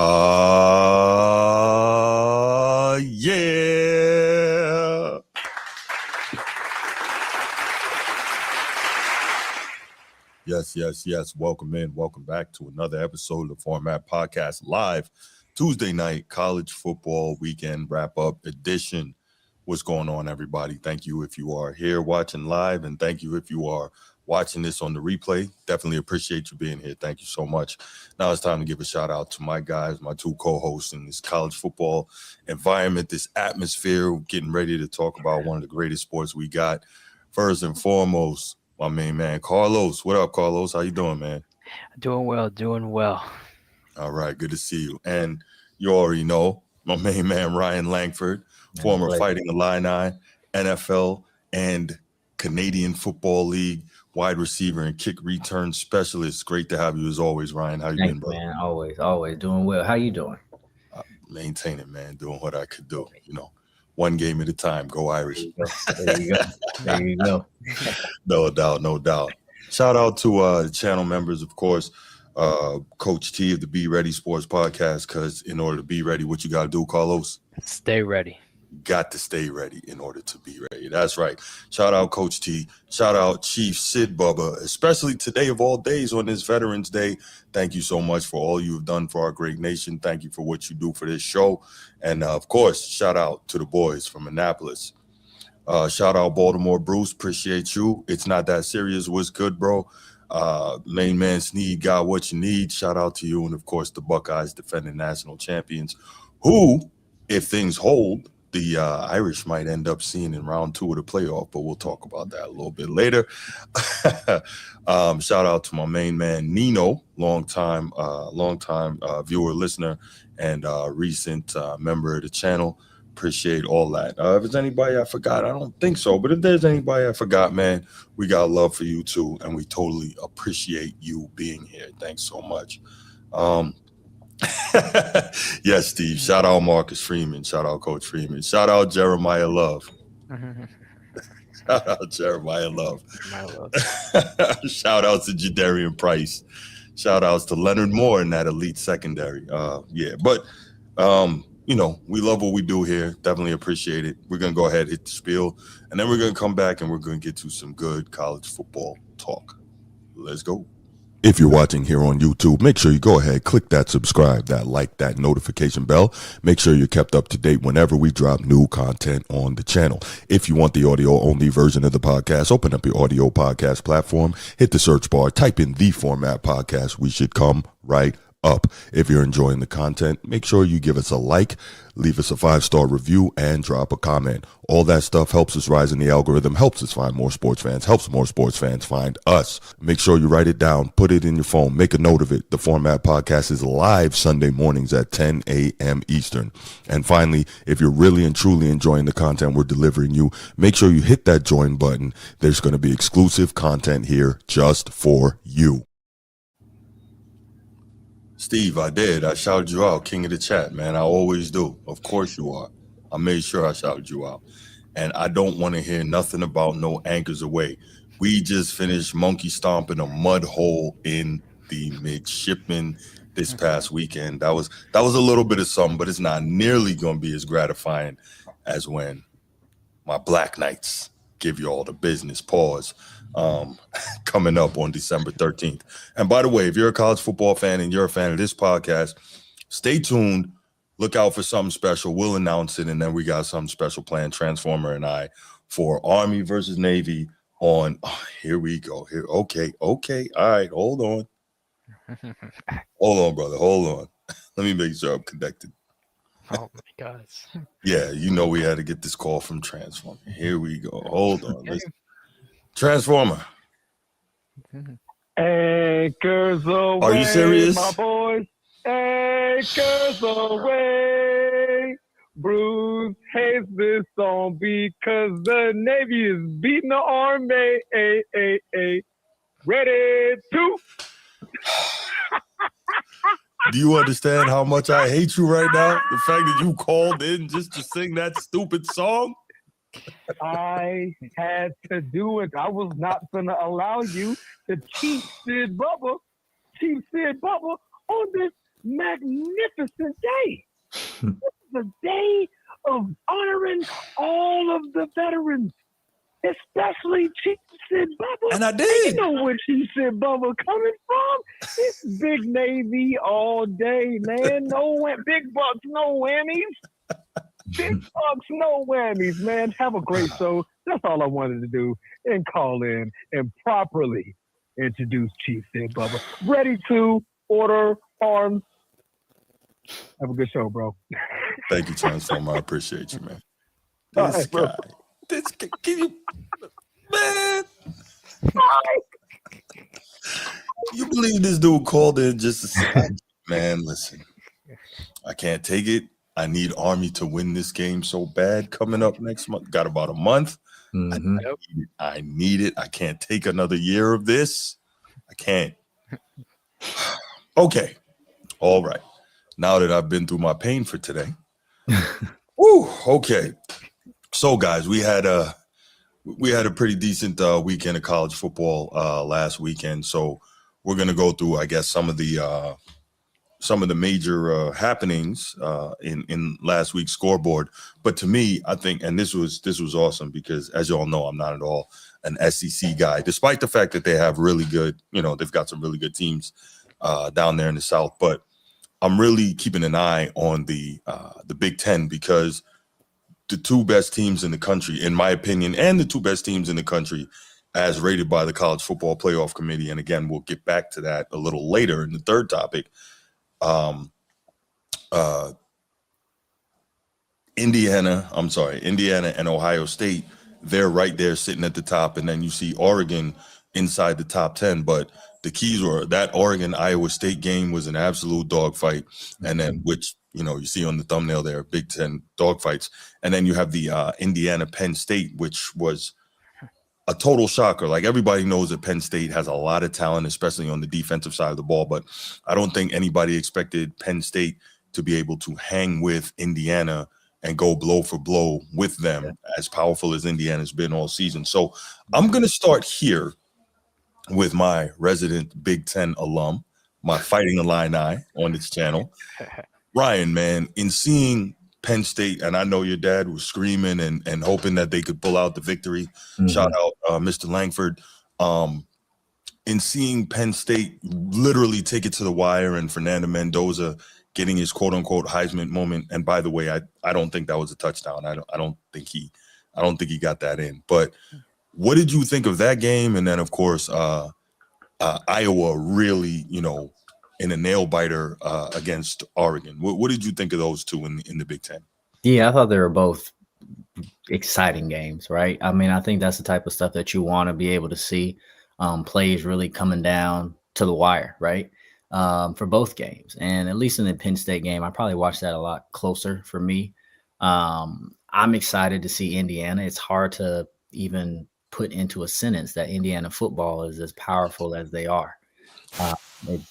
Yeah. Yes. Welcome in. Welcome back to another episode of the Format Podcast live Tuesday night college football weekend wrap-up edition. What's going on, everybody? Thank you if you are here watching live, and thank you if you are watching this on the replay. Definitely appreciate you being here. Thank you so much. Now it's time to give a shout out to my guys, my two co-hosts in this college football environment, this atmosphere, getting ready to talk about one of the greatest sports we got. First and foremost, my main man, Carlos. What up, Carlos? How you doing, man? Doing well. All right, good to see you. And you already know my main man, Ryan Langford, former Fighting Illini, NFL, and Canadian Football League wide receiver and kick return specialist. Great to have you as always, Ryan. How you been, brother? Man, always doing well. How you doing? Maintaining, man, doing what I could do. You know, one game at a time. Go Irish. There you go. No doubt. Shout out to the channel members, of course. Coach T of the Be Ready Sports Podcast, because in order to be ready, what you got to do, Carlos? Stay ready. Got to stay ready in order to be ready. That's right. Shout out Coach T. Shout out Chief Sid Bubba, especially today of all days on this Veterans Day. Thank you so much for all you've done for our great nation. Thank you for what you do for this show. And, of course, shout out to the boys from Annapolis. Shout out Baltimore Bruce. Appreciate you. It's not that serious. What's good, bro? Main man Sneed got what you need. Shout out to you. And, of course, the Buckeyes, defending national champions, who, if things hold, the Irish might end up seeing in round 2 of the playoff, but we'll talk about that a little bit later. Shout out to my main man, Nino, long-time viewer, listener, and recent member of the channel. Appreciate all that. If there's anybody I forgot, I don't think so, but if there's anybody I forgot, man, we got love for you too, and we totally appreciate you being here. Thanks so much. Yes, Steve. Shout out Marcus Freeman. Shout out Coach Freeman. Shout out Jeremiah Love. Shout out Jeremiah Love. Shout out to Jadarian Price. Shout outs to Leonard Moore in that elite secondary. But you know, we love what we do here. Definitely appreciate it. We're going to go ahead, hit the spiel, and then we're going to come back and we're going to get to some good college football talk. Let's go. If you're watching here on YouTube, make sure you go ahead, click that subscribe, that like, that notification bell. Make sure you're kept up to date whenever we drop new content on the channel. If you want the audio-only version of the podcast, open up your audio podcast platform, hit the search bar, type in The Format Podcast. We should come right up. If you're enjoying the content, make sure you give us a like, leave us a 5-star review, and drop a comment. All that stuff helps us rise in the algorithm, helps us find more sports fans, helps more sports fans find us. Make sure you write it down, put it in your phone, make a note of it. The Format Podcast is live Sunday mornings at 10 a.m. Eastern. And finally, if you're really and truly enjoying the content we're delivering you, make sure you hit that join button. There's going to be exclusive content here just for you. Steve, I did. I shouted you out, king of the chat, man. I always do. Of course you are. I made sure I shouted you out. And I don't want to hear nothing about no anchors away. We just finished monkey stomping a mud hole in the midshipman this past weekend. That was a little bit of something, but it's not nearly going to be as gratifying as when my Black Knights give you all the business. Pause. Coming up on December 13th. And by the way, if you're a college football fan and you're a fan of this podcast, stay tuned. Look out for something special. We'll announce it, and then we got something special planned, Transformer and I, for Army versus Navy on, here we go. Here, okay. All right, hold on. Hold on, brother. Hold on. Let me make sure I'm connected. Oh, my God. Yeah, you know we had to get this call from Transformer. Here we go. Hold on. Transformer. Anchors away, are you serious? my boys. Anchors away. Bruce hates this song because the Navy is beating the Army. Ready to. Do you understand how much I hate you right now? The fact that you called in just to sing that stupid song? I had to do it. I was not going to allow you to cheat Sid Bubba on this magnificent day. The day of honoring all of the veterans, especially Chief Sid Bubba. And I did. You know where Chief Sid Bubba coming from? It's Big Navy all day, man. Big bucks, no whammies. Big bucks, no whammies, man. Have a great show. That's all I wanted to do. And call in and properly introduce Chief Sid Bubba. Ready to order arms. Have a good show, bro. Thank you, Transformer. I appreciate you, man. All This right, bro. guy. Can you, man? You believe this dude called in just to say, man, listen, I can't take it. I need Army to win this game so bad coming up next month. Got about a month. Mm-hmm. I need it. I can't take another year of this. I can't. Okay. All right. Now that I've been through my pain for today. Woo, okay. So, guys, we had a pretty decent weekend of college football last weekend. So we're gonna go through, I guess, some of the major happenings in last week's scoreboard. But to me, I think, and this was awesome because, as you all know, I'm not at all an SEC guy, despite the fact that they have really good, they've got some really good teams down there in the South. But I'm really keeping an eye on the Big Ten because the two best teams in the country, in my opinion, and the two best teams in the country as rated by the College Football Playoff Committee. And again, we'll get back to that a little later in the third topic. Indiana and Ohio State, they're right there sitting at the top. And then you see Oregon inside the top 10. But the keys were that Oregon-Iowa State game was an absolute dogfight. And then, which, you see on the thumbnail there, Big Ten dogfights. And then you have the Indiana-Penn State, which was a total shocker. Like, everybody knows that Penn State has a lot of talent, especially on the defensive side of the ball. But I don't think anybody expected Penn State to be able to hang with Indiana and go blow for blow with them, as powerful as Indiana's been all season. So I'm going to start here with my resident Big Ten alum, my Fighting Illini on this channel. Ryan, man, in seeing Penn State, and I know your dad was screaming and hoping that they could pull out the victory. Mm-hmm. Shout out Mr. Langford. In seeing Penn State literally take it to the wire and Fernando Mendoza getting his quote-unquote Heisman moment. And by the way, I don't think that was a touchdown. I don't think he got that in. But what did you think of that game? And then, of course, Iowa really, in a nail biter against Oregon. What did you think of those two in the Big Ten? Yeah, I thought they were both exciting games, right? I mean, I think that's the type of stuff that you want to be able to see. Plays really coming down to the wire, right? For both games. And at least in the Penn State game, I probably watched that a lot closer for me. I'm excited to see Indiana. It's hard to even put into a sentence that Indiana football is as powerful as they are.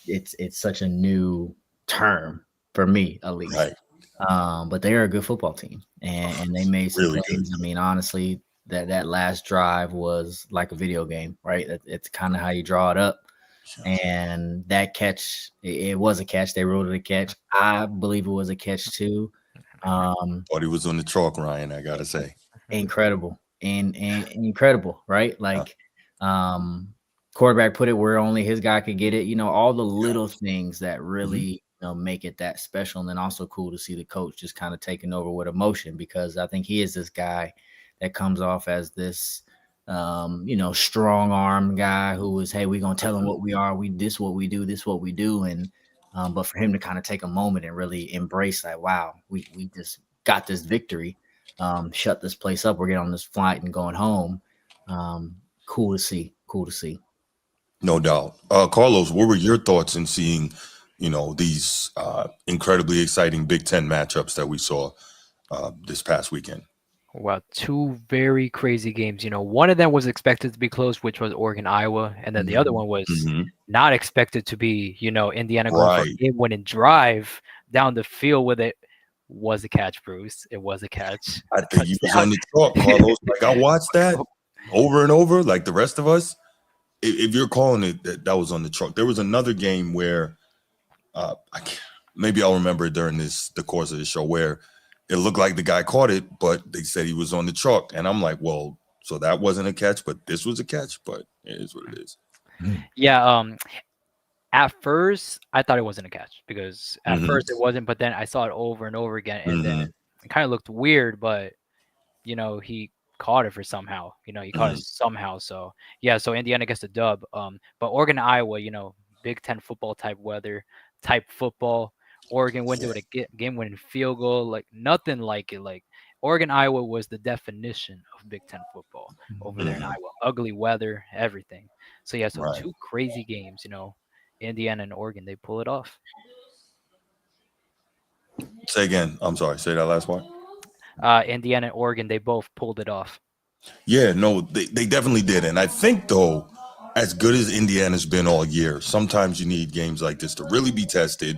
It's such a new term for me, at least. Right. But they are a good football team, and they made some really plays. Good. I mean, honestly, that last drive was like a video game, right? It's kind of how you draw it up. And that catch, it was a catch. They ruled it a catch. I believe it was a catch too. Thought he was on the chalk, Ryan, I gotta say. Incredible. And incredible, right? Like quarterback put it where only his guy could get it. All the little things that really make it that special. And then also cool to see the coach just kind of taking over with emotion, because I think he is this guy that comes off as this strong arm guy who is, hey, we're going to tell him what we are. This what we do. And, but for him to kind of take a moment and really embrace that, wow, we just got this victory, shut this place up. We're getting on this flight and going home. Cool to see. No doubt. Carlos, what were your thoughts in seeing, these incredibly exciting Big Ten matchups that we saw this past weekend? Wow, two very crazy games. One of them was expected to be close, which was Oregon, Iowa, and then the other one was not expected to be, Indiana going for a game-winning drive down the field with it. Was a catch, Bruce. It was a catch. I think you was on the chalk, Carlos. Like, I watched that over and over, like the rest of us. If you're calling it that was on the chalk, there was another game where I maybe I'll remember it during the course of the show where it looked like the guy caught it, but they said he was on the chalk. And I'm like, well, so that wasn't a catch, but this was a catch, but it is what it is. Yeah. At first, I thought it wasn't a catch because at first it wasn't, but then I saw it over and over again, and then it kind of looked weird, but he caught it for somehow. He caught it somehow. So yeah, so Indiana gets the dub. But Oregon, Iowa, Big Ten football type weather, type football. Oregon went to a game-winning field goal, like nothing like it. Like Oregon, Iowa was the definition of Big Ten football over there in Iowa. Ugly weather, everything. So yeah, so two crazy games. Indiana and Oregon, they pull it off. Say again. I'm sorry. Say that last part. Indiana and Oregon, they both pulled it off. Yeah, no, they definitely did. And I think, though, as good as Indiana's been all year, sometimes you need games like this to really be tested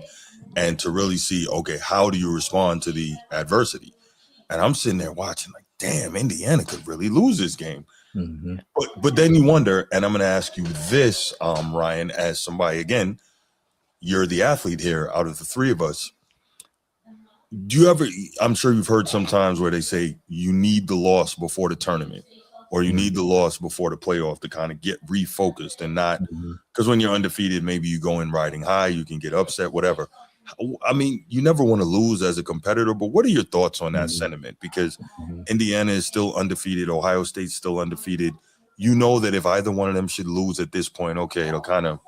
and to really see, okay, how do you respond to the adversity? And I'm sitting there watching like, damn, Indiana could really lose this game. But then you wonder, and I'm going to ask you this, Ryan, as somebody, again, you're the athlete here out of the three of us. Do you ever, I'm sure you've heard sometimes where they say you need the loss before the tournament or you need the loss before the playoff to kind of get refocused and not, because when you're undefeated, maybe you go in riding high, you can get upset, whatever. I mean, you never want to lose as a competitor, but what are your thoughts on that sentiment? Because Indiana is still undefeated. Ohio State's still undefeated. You know that if either one of them should lose at this point, okay, it'll kind of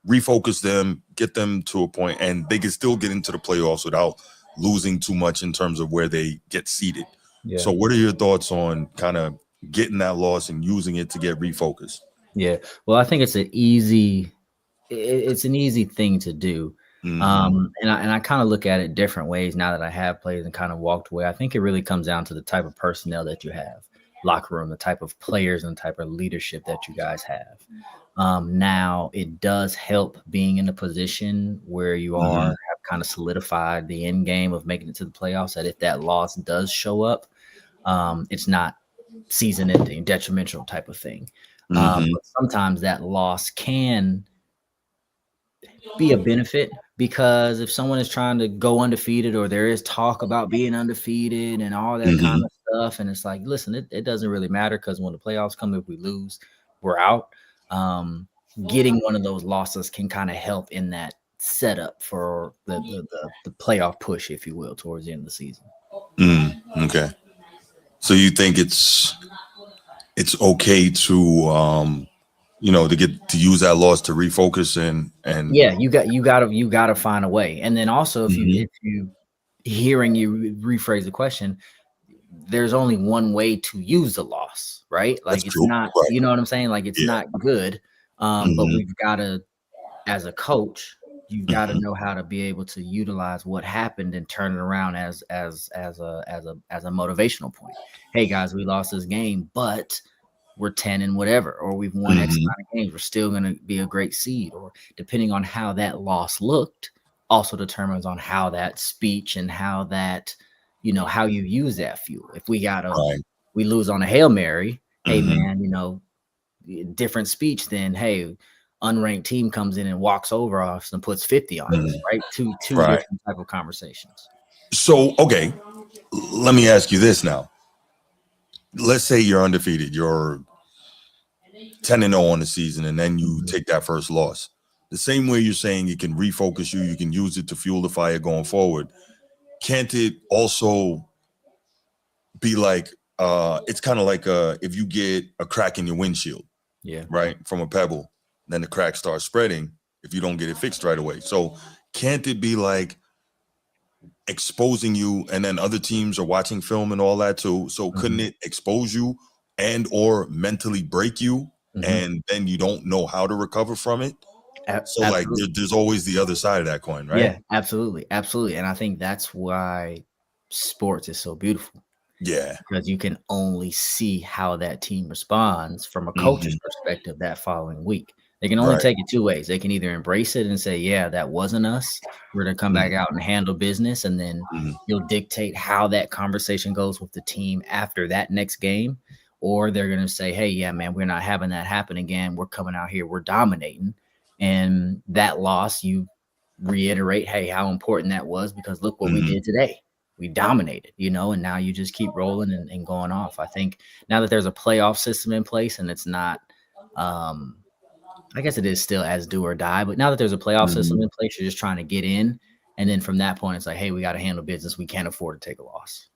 refocus them, get them to a point, and they can still get into the playoffs without losing too much in terms of where they get seated. Yeah. So what are your thoughts on kind of getting that loss and using it to get refocused? Yeah, well, I think it's an easy thing to do. And I kind of look at it different ways now that I have played and kind of walked away. I think it really comes down to the type of personnel that you have, locker room, the type of players and type of leadership that you guys have. Now it does help being in a position where you have kind of solidified the end game of making it to the playoffs, that if that loss does show up, it's not season ending, detrimental type of thing. But sometimes that loss can be a benefit, because if someone is trying to go undefeated, or there is talk about being undefeated and all that kind of stuff, and it's like, listen, it doesn't really matter, because when the playoffs come, if we lose, we're out. Getting one of those losses can kind of help in that setup for the playoff push, if you will, towards the end of the season. Okay. So you think it's okay to to get to use that loss to refocus and yeah, you got to find a way. And then also, if you hearing you rephrase the question, there's only one way to use the loss, right? Like, it's not, you know what I'm saying? Like, it's not good. But we've got to, as a coach, you've got to know how to be able to utilize what happened and turn it around as a motivational point. Hey guys, we lost this game, but we're 10 and whatever, or we've won X amount of games. We're still going to be a great seed. Or depending on how that loss looked, also determines on how that speech and how that, how you use that fuel. If we we lose on a Hail Mary, hey man, different speech than, hey, unranked team comes in and walks over us and puts 50 on us, right? Two different type of conversations. So, okay, let me ask you this now. Let's say you're undefeated, you're 10-0 on the season, and then you take that first loss. The same way you're saying it can refocus you, you can use it to fuel the fire going forward. Can't it also be like, it's kind of like if you get a crack in your windshield, right, from a pebble, then the crack starts spreading if you don't get it fixed right away. So can't it be like exposing you, and then other teams are watching film and all that too? So couldn't it expose you and or mentally break you, and then you don't know how to recover from it? So like there's always the other side of that coin, right? Yeah, absolutely. And I think that's why sports is so beautiful. Yeah, because you can only see how that team responds from a coach's perspective that following week. They can only take it two ways. They can either embrace it and say, yeah, that wasn't us, we're going to come back out and handle business. And then you'll dictate how that conversation goes with the team after that next game. Or they're going to say, hey, yeah, man, we're not having that happen again. We're coming out here, we're dominating. And that loss, you reiterate, hey, how important that was, because look what we did today. We dominated, and now you just keep rolling and going off. I think now that there's a playoff system in place and it's not, I guess it is still as do or die, but now that there's a playoff system in place, you're just trying to get in. And then from that point, it's like, hey, we got to handle business. We can't afford to take a loss.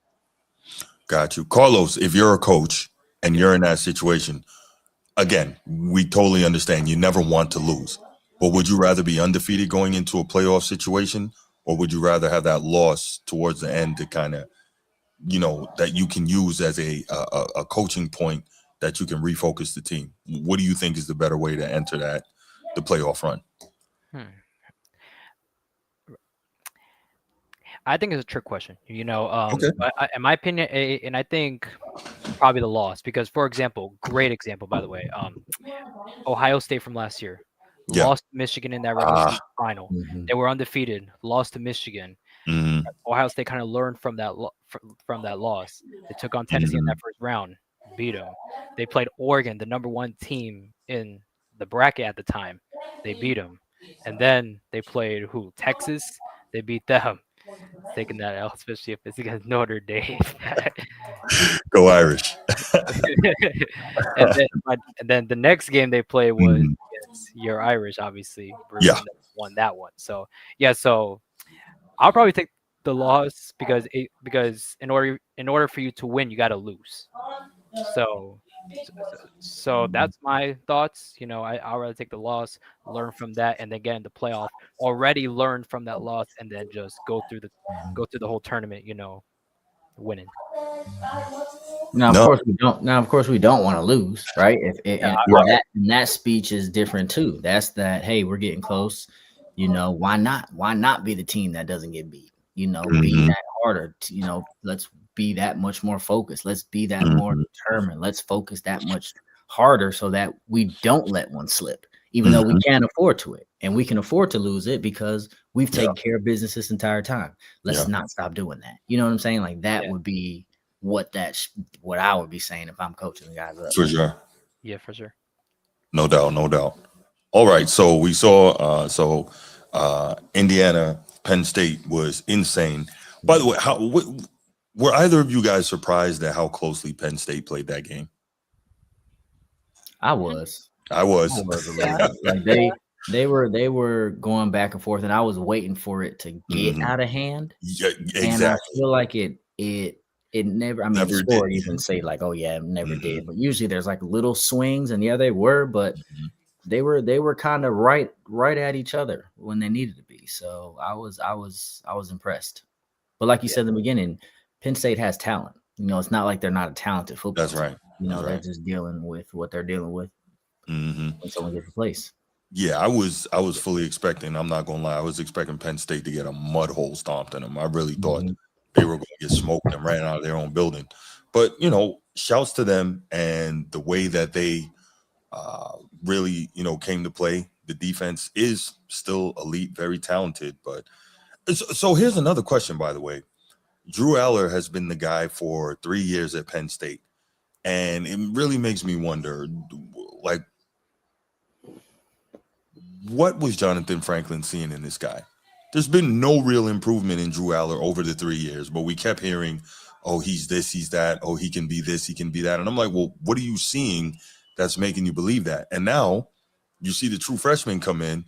Got you. Carlos, if you're a coach and you're in that situation, again, we totally understand you never want to lose. But would you rather be undefeated going into a playoff situation, or would you rather have that loss towards the end to kind of, that you can use as a coaching point that you can refocus the team? What do you think is the better way to enter the playoff run? I think it's a trick question. Okay. In my opinion, and I think probably the loss, because, for example, great example, by the way, Ohio State from last year lost to Michigan in that regular season final. They were undefeated, lost to Michigan. Ohio State kind of learned from that from that loss. They took on Tennessee in that first round, beat them. They played Oregon, the number 1 team in the bracket at the time. They beat them, and then they played Texas. They beat them. Taking that L, especially if it's against Notre Dame. Go Irish. and then the next game they played was against your Irish, obviously. Bruce won that one. So so I'll probably take the loss, because in order for you to win, you got to lose. So that's my thoughts. I'd rather take the loss, learn from that, and then get in the playoff. Already learned from that loss, and then just go through the whole tournament, winning. Now, of course we don't. Now, of course, we don't want to lose, right? And that speech is different too. That's that. Hey, we're getting close. Why not? Why not be the team that doesn't get beat? Be that harder. Let's be that much more focused. Let's be that more determined. Let's focus that much harder so that we don't let one slip, even though we can't afford to it, and we can afford to lose it because we've taken care of business this entire time. Let's not stop doing that. You know what I'm saying? Like that would be what I would be saying if I'm coaching the guys up. For sure. Yeah, for sure. No doubt. All right, so we saw Indiana, Penn State was insane. By the way, were either of you guys surprised at how closely Penn State played that game? I was. I was a little bit. Like they were going back and forth, and I was waiting for it to get out of hand. Yeah, exactly. And I feel like it never. I mean, the score even say like, "Oh yeah, it never did." But usually there's like little swings, and they were, but they were kind of right at each other when they needed to be. So I was impressed. But like you said in the beginning, Penn State has talent. It's not like they're not a talented football team. That's right. They're just dealing with what they're dealing with when someone gets replaced. Yeah, I was fully expecting. I'm not gonna lie, I was expecting Penn State to get a mud hole stomped in them. I really thought they were going to get smoked and ran out of their own building. But shouts to them and the way that they really came to play. The defense is still elite, very talented. But so here's another question, by the way. Drew Aller has been the guy for 3 years at Penn State, and it really makes me wonder, like, what was Jonathan Franklin seeing in this guy? There's been no real improvement in Drew Aller over the 3 years, but we kept hearing, oh, he's this, he's that. Oh, he can be this, he can be that. And I'm like, well, what are you seeing that's making you believe that? And now you see the true freshman come in.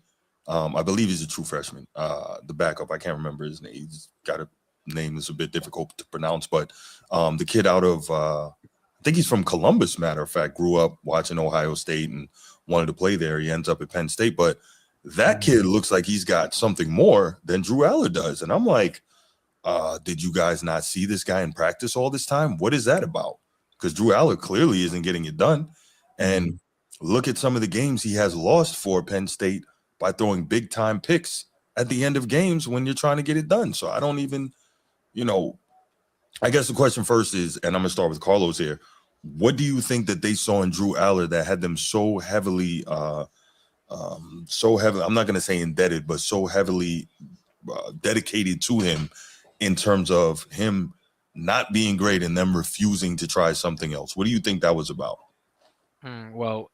I believe he's a true freshman. The backup, I can't remember his name. He's got a name that's a bit difficult to pronounce, but the kid out of, I think he's from Columbus, matter of fact, grew up watching Ohio State and wanted to play there. He ends up at Penn State, but that kid looks like he's got something more than Drew Aller does. And I'm like, did you guys not see this guy in practice all this time? What is that about? Because Drew Aller clearly isn't getting it done. And look at some of the games he has lost for Penn State by throwing big time picks at the end of games when you're trying to get it done. So I don't even, I guess the question first is, and I'm going to start with Carlos here. What do you think that they saw in Drew Aller that had them so heavily, I'm not going to say indebted, but so heavily dedicated to him in terms of him not being great and them refusing to try something else? What do you think that was about? Well,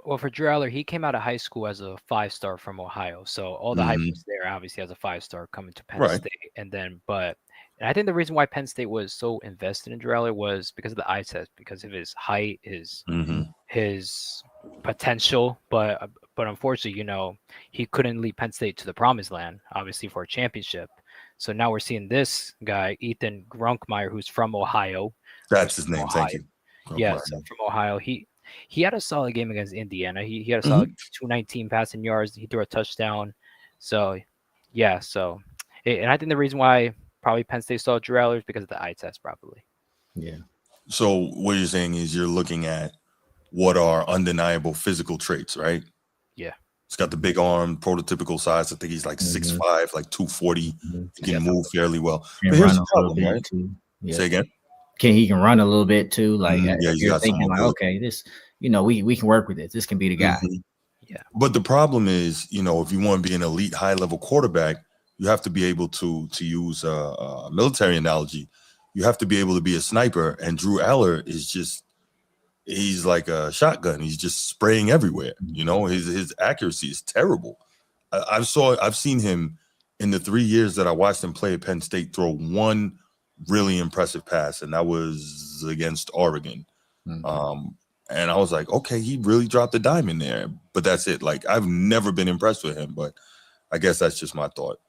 Well, for Drew Aller, he came out of high school as a 5-star from Ohio, so all the hype was there. Obviously, as a 5-star coming to Penn Right. State, and I think the reason why Penn State was so invested in Drew Aller was because of the eye test, because of his height, his potential. But unfortunately, he couldn't lead Penn State to the promised land, obviously for a championship. So now we're seeing this guy, Ethan Grunkmeyer, who's from Ohio. That's his name. Thank you. Yeah, so from Ohio. He had a solid game against Indiana. He had a solid 219 passing yards. He threw a touchdown. So, yeah. And I think the reason why probably Penn State saw Drew Aller is because of the eye test, probably. Yeah. So what you're saying is you're looking at what are undeniable physical traits, right? Yeah. He's got the big arm, prototypical size. I think he's like 6'5", like 240. He can move fairly well. But here's the problem, right? Yeah. Say again. He can run a little bit too. Like you're thinking, like, okay, this, we can work with it. This can be the guy. Yeah. But the problem is, if you want to be an elite, high level quarterback, you have to be able to use a military analogy. You have to be able to be a sniper. And Drew Aller is just. He's like a shotgun. He's just spraying everywhere. His accuracy is terrible. I've seen him in the 3 years that I watched him play at Penn State throw one really impressive pass, and that was against Oregon. And I was like, okay, he really dropped a dime in there. But that's it. Like, I've never been impressed with him, but I guess that's just my thought.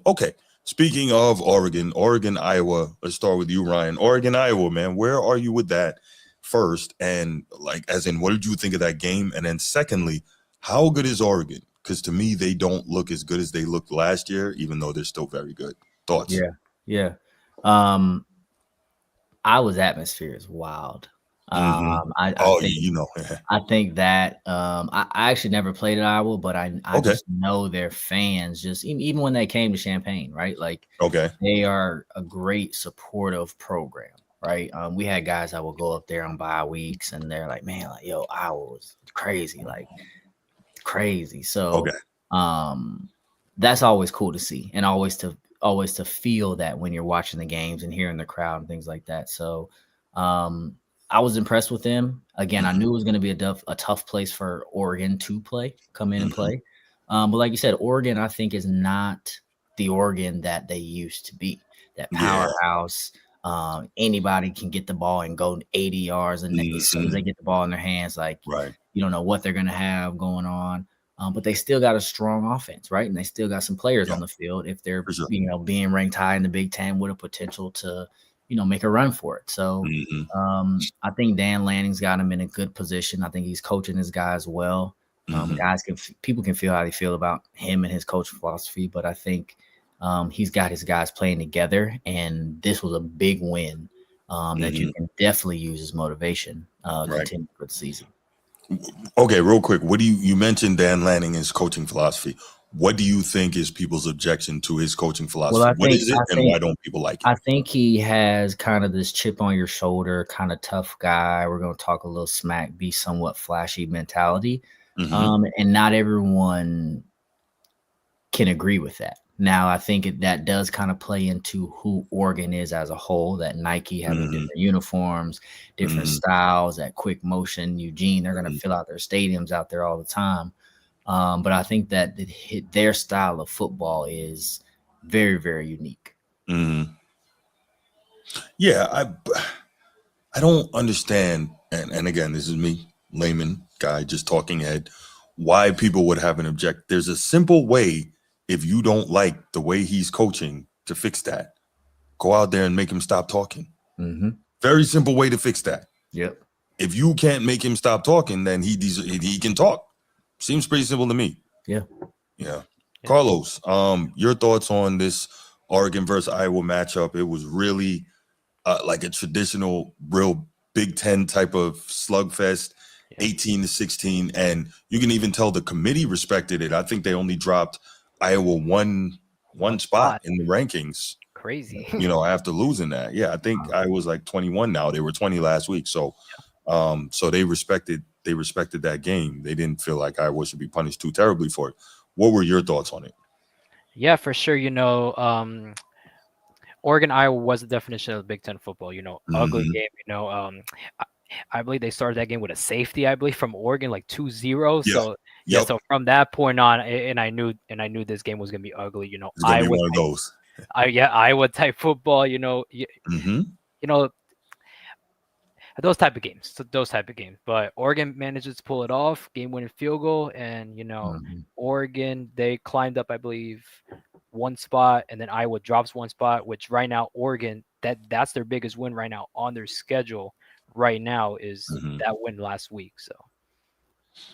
Okay. Speaking of Oregon, Iowa. Let's start with you, Ryan. Oregon, Iowa, man. Where are you with that? First, and like, as in, what did you think of that game? And then secondly, how good is Oregon? Because to me, they don't look as good as they looked last year, even though they're still very good. Thoughts? Yeah. Iowa's atmosphere is wild. I think that I actually never played at Iowa, but I just know their fans, just even when they came to Champaign, right? Like, they are a great supportive program. Right. We had guys that will go up there on bye weeks and they're like, man, like, yo, Iowa was crazy, like crazy. So that's always cool to see, and always to feel that when you're watching the games and hearing the crowd and things like that. So I was impressed with them. Again, I knew it was going to be a tough place for Oregon to come in and play. But like you said, Oregon, I think, is not the Oregon that they used to be, that powerhouse. Anybody can get the ball and go 80 yards, and as soon as they get the ball in their hands, like, you don't know what they're going to have going on. But they still got a strong offense, right? And they still got some players on the field if they're, being ranked high in the Big Ten with a potential to, make a run for it. So I think Dan Lanning's got him in a good position. I think he's coaching his guys well. People can feel how they feel about him and his coaching philosophy, but I think he's got his guys playing together, and this was a big win that you can definitely use as motivation continue for the season. Okay, real quick, what do you mentioned Dan Lanning, his coaching philosophy? What do you think is people's objection to his coaching philosophy? Well, what is it, and why don't people like it? I think he has kind of this chip on your shoulder, kind of tough guy. We're going to talk a little smack, be somewhat flashy mentality. And not everyone can agree with that. Now, I think that does kind of play into who Oregon is as a whole, that Nike having different uniforms, different styles, that quick motion. Eugene, they're going to fill out their stadiums out there all the time. But I think that their style of football is very, very unique. Yeah, I don't understand. And again, this is me, layman guy, just talking head, why people would have an object. There's a simple way, if you don't like the way he's coaching, to fix that. Go out there and make him stop talking. Very simple way to fix that. Yep. If you can't make him stop talking, then he can talk. Seems pretty simple to me. Yeah. Carlos, your thoughts on this Oregon versus Iowa matchup? It was really like a traditional, real Big Ten type of slugfest, 18-16, and you can even tell the committee respected it. I think they only dropped Iowa one spot in the rankings. Crazy. After losing that. Yeah, I think Iowa's like 21 now. They were 20 last week. So so they respected that game. They didn't feel like Iowa should be punished too terribly for it. What were your thoughts on it? Yeah, for sure. Oregon, Iowa was the definition of Big Ten football. Ugly game. I believe they started that game with a safety, I believe, from Oregon, like 2-0. Yeah. So yeah, so from that point on, and I knew this game was gonna be ugly. It's gonna be one of those. Iowa type football. Those type of games. So those type of games. But Oregon manages to pull it off, game-winning field goal, and Oregon, they climbed up, I believe, one spot, and then Iowa drops one spot. Which right now, Oregon, that's their biggest win right now on their schedule. Right now is that win last week. So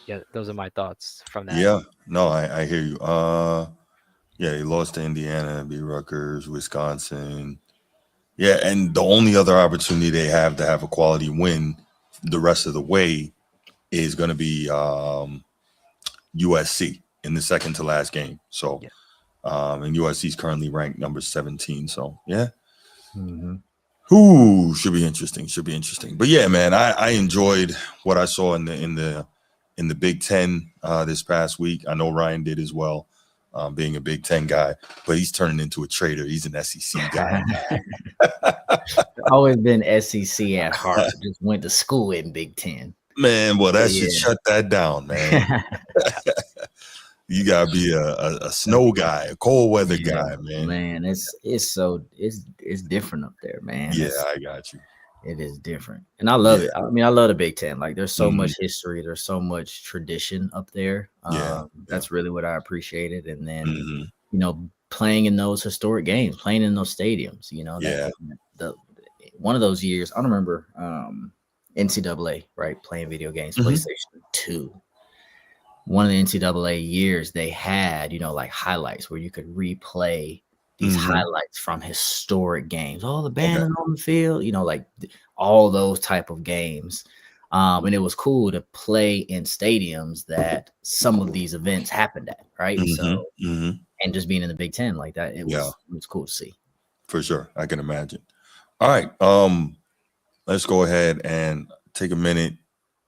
yeah, those are my thoughts from that. Yeah, no, I hear you. Yeah, he lost to Indiana, beat Rutgers, Wisconsin. Yeah, and the only other opportunity they have to have a quality win the rest of the way is going to be USC in the second to last game. So, and USC is currently ranked number 17. So, yeah. Ooh, should be interesting. But yeah, man, I enjoyed what I saw in the Big Ten this past week. I know Ryan did as well, being a Big Ten guy, but he's turning into a traitor. He's an SEC guy. Always been SEC at heart. Just went to school in Big Ten. Man, well, that should shut that down, man. You gotta be a snow guy, a cold weather guy, man. Man, it's different up there, man. Yeah, I got you. It is different, and I love it. I mean, I love the Big Ten. Like, there's so much history, there's so much tradition up there. That's really what I appreciated. And then playing in those historic games, playing in those stadiums. One of those years, I don't remember NCAA, right? Playing video games, PlayStation 2. One of the NCAA years, they had, like highlights where you could replay these highlights from historic games. Oh, the band on the field, like all those type of games. And it was cool to play in stadiums that some of these events happened at, right? So, and just being in the Big Ten like that, it was cool to see. For sure. I can imagine. All right. Let's go ahead and take a minute,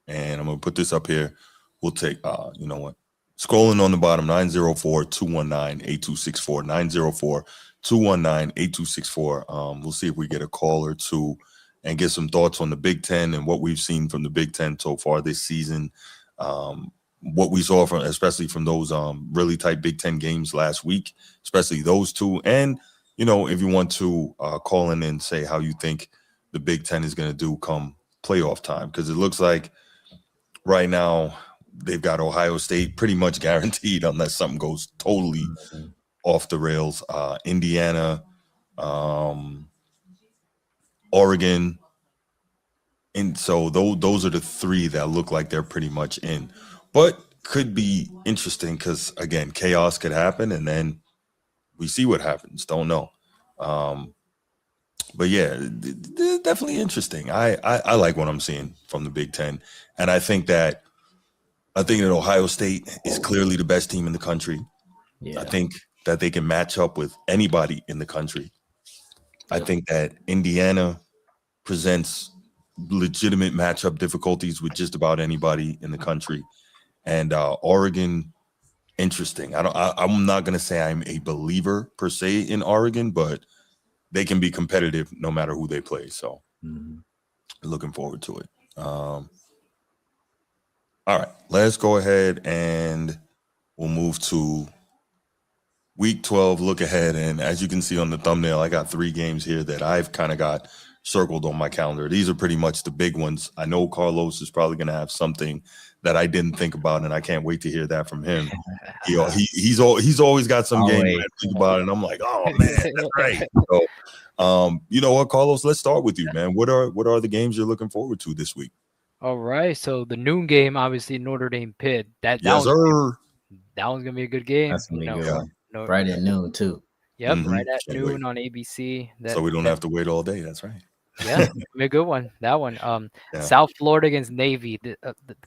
and I'm going to put this up here. We'll take, you know what? Scrolling on the bottom, 904-219-8264, 904-219-8264. We'll see if we get a call or two and get some thoughts on the Big Ten and what we've seen from the Big Ten so far this season. What we saw especially from those really tight Big Ten games last week, especially those two. And, if you want to call in and say how you think the Big Ten is going to do come playoff time, because it looks like right now they've got Ohio State pretty much guaranteed unless something goes totally off the rails. Indiana, Oregon. And so those are the three that look like they're pretty much in. But could be interesting because, again, chaos could happen, and then we see what happens. Don't know. But yeah, definitely interesting. I like what I'm seeing from the Big Ten, and I think that Ohio State is clearly the best team in the country. Yeah. I think that they can match up with anybody in the country. I think that Indiana presents legitimate matchup difficulties with just about anybody in the country, and Oregon. Interesting. I'm not going to say I'm a believer per se in Oregon, but they can be competitive no matter who they play. So looking forward to it. All right, let's go ahead and we'll move to week 12 look ahead. And as you can see on the thumbnail, I got 3 games here that I've kind of got circled on my calendar. These are pretty much the big ones. I know Carlos is probably going to have something that I didn't think about, and I can't wait to hear that from him. He's always got some game I think about, and I'm like, oh man, that's right. So, you know what, Carlos? Let's start with you, man. What are the games you're looking forward to this week? All right, so the noon game, obviously Notre Dame Pitt. That one's gonna be a good game. That's gonna be a good one. Right at noon too. Yep, right at noon on ABC. So we don't have to wait all day. That's right. Yeah, be a good one. That one. South Florida against Navy, the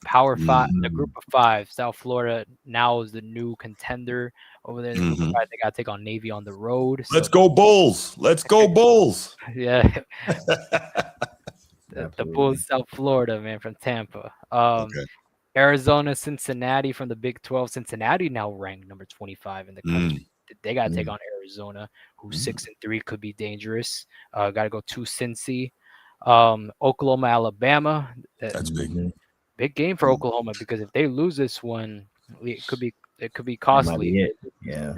Power Five, the Group of 5. South Florida now is the new contender over there. In the Group of 5. They got to take on Navy on the road. Let's go Bulls! Let's go Bulls! Yeah, the Bulls, South Florida, man, from Tampa. Arizona, Cincinnati from the Big 12. Cincinnati now ranked number 25 in the country. They got to take on Arizona, who's 6-3, could be dangerous. Got to go to Cincy. Oklahoma, Alabama. That's big. Big game for Oklahoma because if they lose this one, it could be That might costly. be it. Yeah.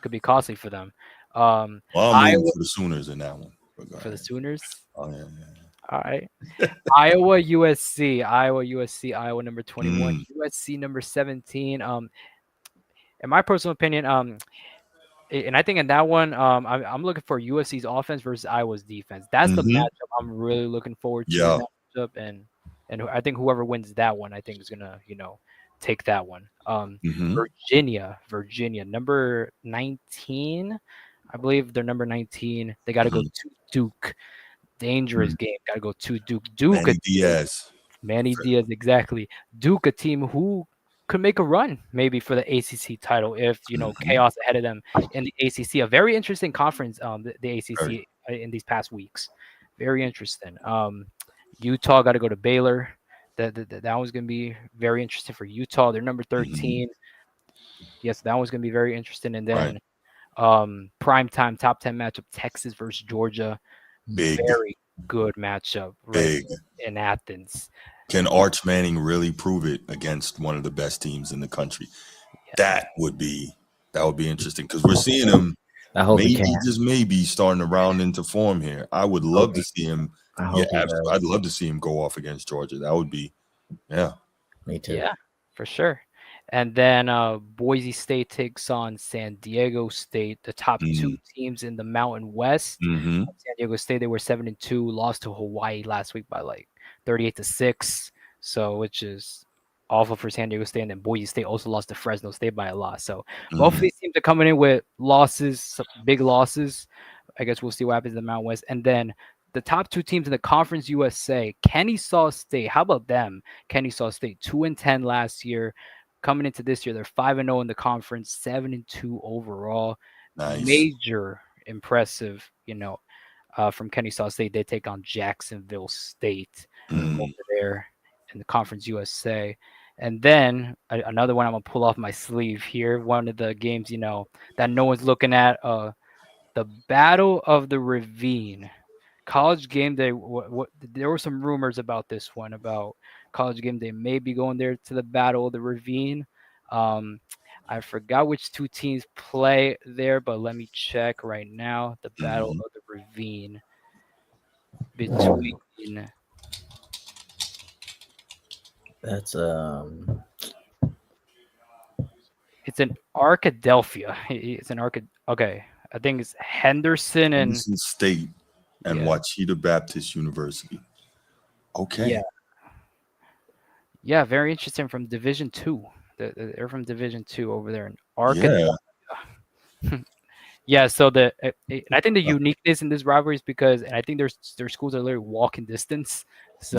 Could be costly for them. Well, I'm rooting for the Sooners in that one. For the Sooners. Oh yeah. All right. Iowa, USC. Iowa number 21. USC number 17. In my personal opinion, and I think in that one, I'm looking for USC's offense versus Iowa's defense. That's the matchup I'm really looking forward to in that matchup, and I think whoever wins that one, I think is gonna take that one. Virginia, number 19, I believe they're number 19. They got to go to Duke. Dangerous game. Got to go to Duke. Manny Diaz, exactly. Duke, a team who could make a run maybe for the ACC title if chaos ahead of them in the ACC. A very interesting conference, the ACC in these past weeks. Very interesting. Utah got to go to Baylor. That one's gonna be very interesting for Utah. They're number 13. Yes, that one's gonna be very interesting. And then prime time top 10 matchup: Texas versus Georgia. Very good matchup in Athens. Can Arch Manning really prove it against one of the best teams in the country? That would be interesting because we're seeing him. I hope just maybe starting to round into form here. I would love to see him. I'd love to see him go off against Georgia. That would be, me too. Yeah, for sure. And then Boise State takes on San Diego State, the top two teams in the Mountain West. San Diego State, they were 7-2, lost to Hawaii last week by like 38-6. So, which is awful for San Diego State. And then Boise State also lost to Fresno State by a lot. So both of these teams are coming in with losses, big losses. I guess we'll see what happens in the Mountain West. And then the top two teams in the Conference USA, Kennesaw State. How about them? Kennesaw State, 2-10 last year. Coming into this year, they're 5-0 in the conference, 7-2 overall. Nice. Major impressive, from Kennesaw State. They take on Jacksonville State over there in the Conference USA. And then another one I'm going to pull off my sleeve here. One of the games, that no one's looking at, the Battle of the Ravine. College Game Day, there were some rumors about this one, about College Game Day may be going there to the Battle of the Ravine. I forgot which two teams play there, but let me check right now. The Battle of the Ravine between. That's It's an Arkadelphia. It's an Okay, I think it's Henderson State and Wachita Baptist University. Okay. Yeah, very interesting. From Division 2. They're from Division 2 over there in Arkadelphia. Yeah. So and I think the uniqueness in this rivalry is because, and I think their schools are literally walking distance. So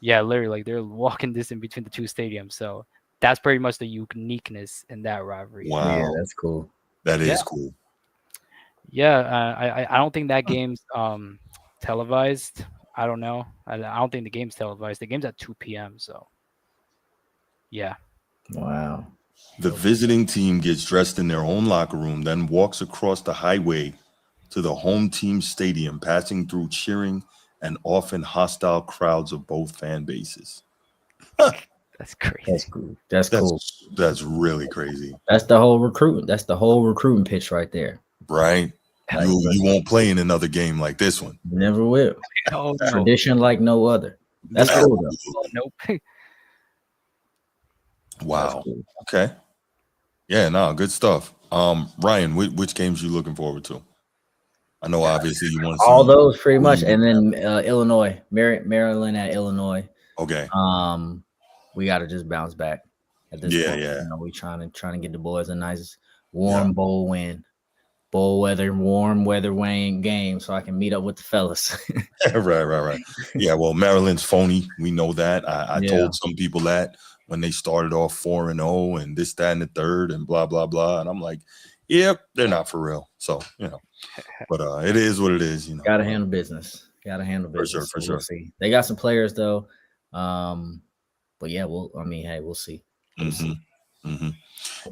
literally, like they're walking distance between the two stadiums. So that's pretty much the uniqueness in that rivalry. Wow, yeah, that's cool. That is cool. Yeah, I don't think that game's televised. I don't know. I don't think the game's televised. The game's at 2 p.m. So, yeah. Wow. The visiting team gets dressed in their own locker room, then walks across the highway to the home team stadium, passing through cheering and often hostile crowds of both fan bases. That's crazy. That's cool. That's cool. That's really crazy. That's the whole recruiting. That's the whole recruiting pitch right there. Right. You won't play in another game like this one. Never will. No. Tradition like no other. That's cool though. Nope. Wow. Cool. Okay. Yeah, no, good stuff. Ryan, which games you looking forward to? I know obviously you want to see all those pretty much, and then Illinois, Maryland at Illinois. Okay. We got to just bounce back at this point. Yeah. We trying to get the boys a nice warm bowl win. Warm weather Wayne game, so I can meet up with the fellas. Right. Yeah, well, Maryland's phony. We know that. I told some people that when they started off 4-0 and this, that, and the third, and blah blah blah, and I'm like, yep, they're not for real. So but it is what it is. Gotta handle business. For sure. We'll see. They got some players though, but yeah, we'll see.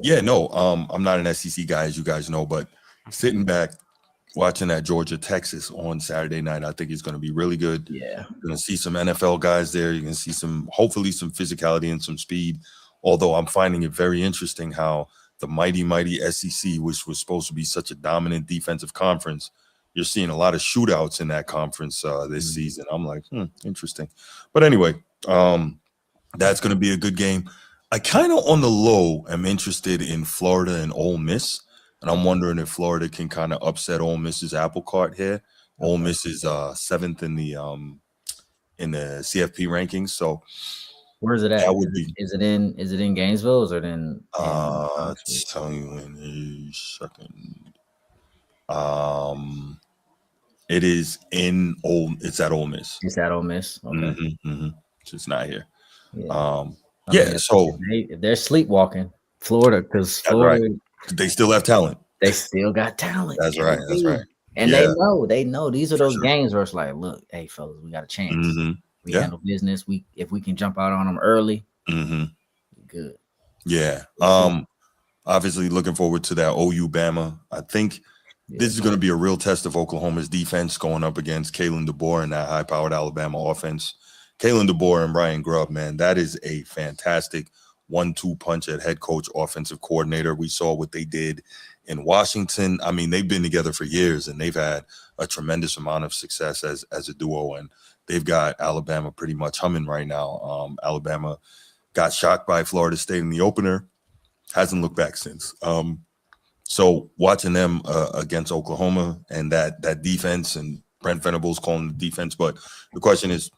Yeah, no, I'm not an SEC guy, as you guys know, but sitting back watching that Georgia Texas on Saturday night. I think it's going to be really good. Yeah, you're going to see some NFL guys there. You're going to see hopefully some physicality and some speed. Although I'm finding it very interesting how the mighty SEC, which was supposed to be such a dominant defensive conference, you're seeing a lot of shootouts in that conference this season. I'm like, interesting. But anyway, that's going to be a good game. I kind of on the low am interested in Florida and Ole Miss. And I'm wondering if Florida can kind of upset Ole Miss's apple cart here. Ole Miss is 7th in the CFP rankings. So where is it at? That would be. Is it in Gainesville? Or is it in? Tell you in a second. It is It's at Ole Miss. It's at Ole Miss. Okay. It's not here. Yeah. So if they're sleepwalking, Florida, because Florida. Right. They still have talent. They still got talent. That's right. And they know these are those games where it's like, look, hey fellas, we got a chance. We handle business. If we can jump out on them early, good. Yeah. Obviously looking forward to that OU Bama. I think this is going to be a real test of Oklahoma's defense going up against Kalen DeBoer and that high-powered Alabama offense. Kalen DeBoer and Ryan Grubb, man, that is a fantastic 1-2 punch at head coach, offensive coordinator. We saw what they did in Washington. I mean, they've been together for years and they've had a tremendous amount of success as a duo, and they've got Alabama pretty much humming right now. Alabama got shocked by Florida State in the opener, hasn't looked back since. So watching them against Oklahoma and that defense, and Brent Venables calling the defense, but the question is,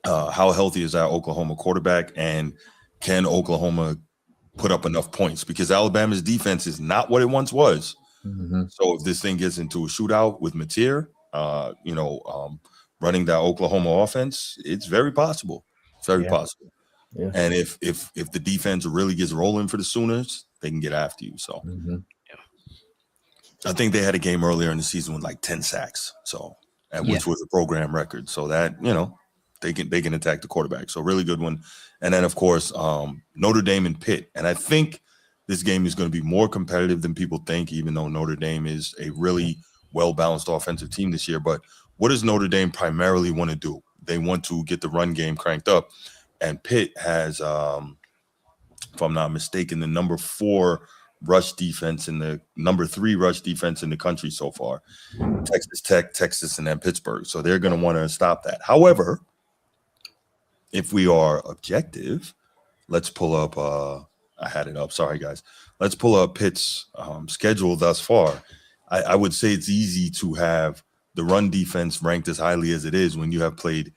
how healthy is that Oklahoma quarterback, and can Oklahoma put up enough points? Because Alabama's defense is not what it once was. So if this thing gets into a shootout with Mateer, running that Oklahoma offense, it's very possible. It's very possible. Yeah. And if the defense really gets rolling for the Sooners, they can get after you. So I think they had a game earlier in the season with like 10 sacks. Which was a program record. So that, they can attack the quarterback. So really good one. And then of course, Notre Dame and Pitt. And I think this game is going to be more competitive than people think, even though Notre Dame is a really well-balanced offensive team this year. But what does Notre Dame primarily want to do? They want to get the run game cranked up. And Pitt has, if I'm not mistaken, the number 4 rush defense and the number 3 rush defense in the country so far. Texas Tech, Texas, and then Pittsburgh. So they're going to want to stop that. However, if we are objective, let's pull up. I had it up. Sorry, guys. Let's pull up Pitt's schedule thus far. I would say it's easy to have the run defense ranked as highly as it is when you have played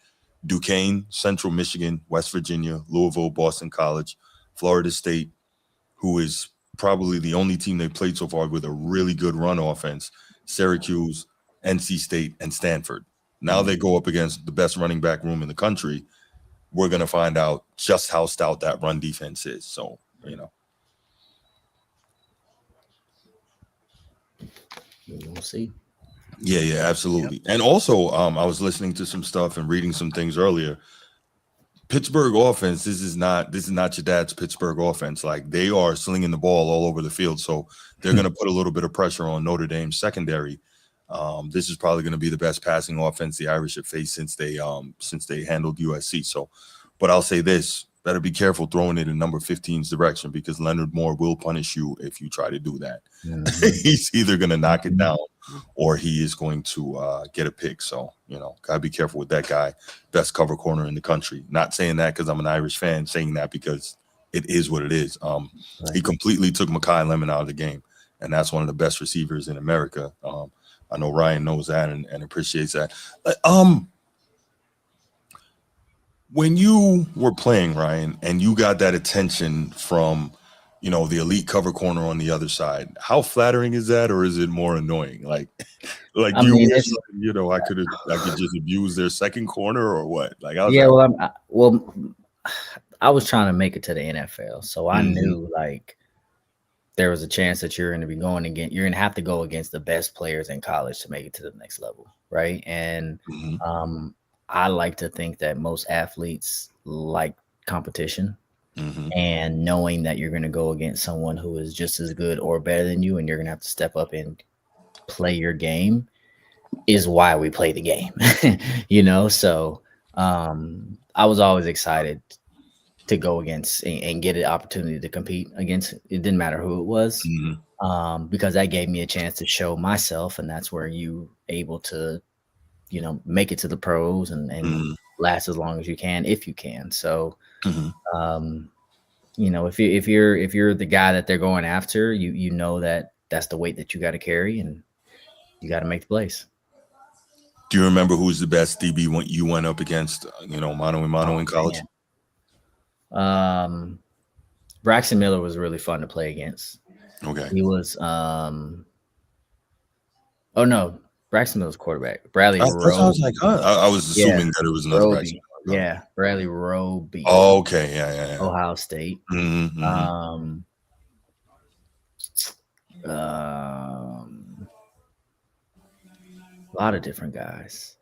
Duquesne, Central Michigan, West Virginia, Louisville, Boston College, Florida State, who is probably the only team they played so far with a really good run offense, Syracuse, NC State, and Stanford. Now they go up against the best running back room in the country. We're going to find out just how stout that run defense is. So, we'll see. Yeah, absolutely. And also, I was listening to some stuff and reading some things earlier. Pittsburgh offense, this is not your dad's Pittsburgh offense. Like, they are slinging the ball all over the field. So they're going to put a little bit of pressure on Notre Dame's secondary. This is probably going to be the best passing offense the Irish have faced since they handled USC. So, but I'll say this: better be careful throwing it in number 15's direction, because Leonard Moore will punish you if you try to do that. He's either going to knock it down or he is going to get a pick. So, gotta be careful with that guy. Best cover corner in the country. Not saying that because I'm an Irish fan, saying that because it is what it is. He completely took Mekhi Lemon out of the game, and that's one of the best receivers in America. I know Ryan knows that and appreciates that. When you were playing, Ryan, and you got that attention from, the elite cover corner on the other side, how flattering is that, or is it more annoying? I could just abuse their second corner, or what? I was trying to make it to the NFL, so I knew there was a chance that you're going to be going against. You're going to have to go against the best players in college to make it to the next level, right? And I like to think that most athletes like competition, and knowing that you're going to go against someone who is just as good or better than you, and you're going to have to step up and play your game is why we play the game. So I was always excited to go against and get an opportunity to compete against. It didn't matter who it was, because that gave me a chance to show myself, and that's where you able to, make it to the pros and last as long as you can, if you can. So, if you're the guy that they're going after, you know that that's the weight that you got to carry, and you got to make the plays. Do you remember who's the best DB you went up against? Mano in college. Braxton Miller was really fun to play against. Okay. He was. Oh no, Braxton Miller's quarterback. Bradley Roby. I was like, I was assuming that it was another Roby. Braxton. Yeah, Bradley Roby. Oh, okay, yeah. Ohio State. A lot of different guys.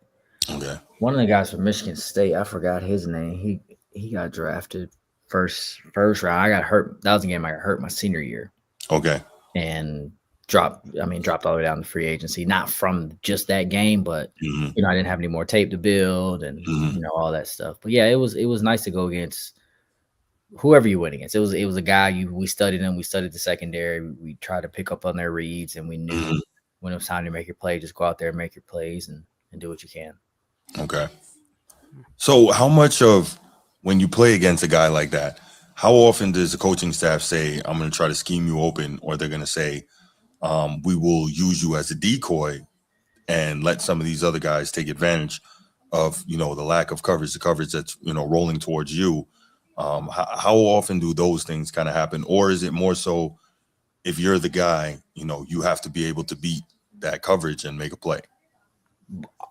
Okay. One of the guys from Michigan State, I forgot his name. He got drafted first round. I got hurt. That was the game I got hurt my senior year. Okay. And dropped all the way down to free agency. Not from just that game, but I didn't have any more tape to build and all that stuff. But yeah, it was nice to go against whoever you went against. It was a guy we studied him. We studied the secondary. We tried to pick up on their reads, and we knew when it was time to make your play, just go out there and make your plays and do what you can. Okay. So how much of when you play against a guy like that, how often does the coaching staff say, I'm going to try to scheme you open, or they're going to say, we will use you as a decoy and let some of these other guys take advantage of, the lack of coverage, the coverage that's, rolling towards you? How often do those things kind of happen? Or is it more so if you're the guy, you have to be able to beat that coverage and make a play?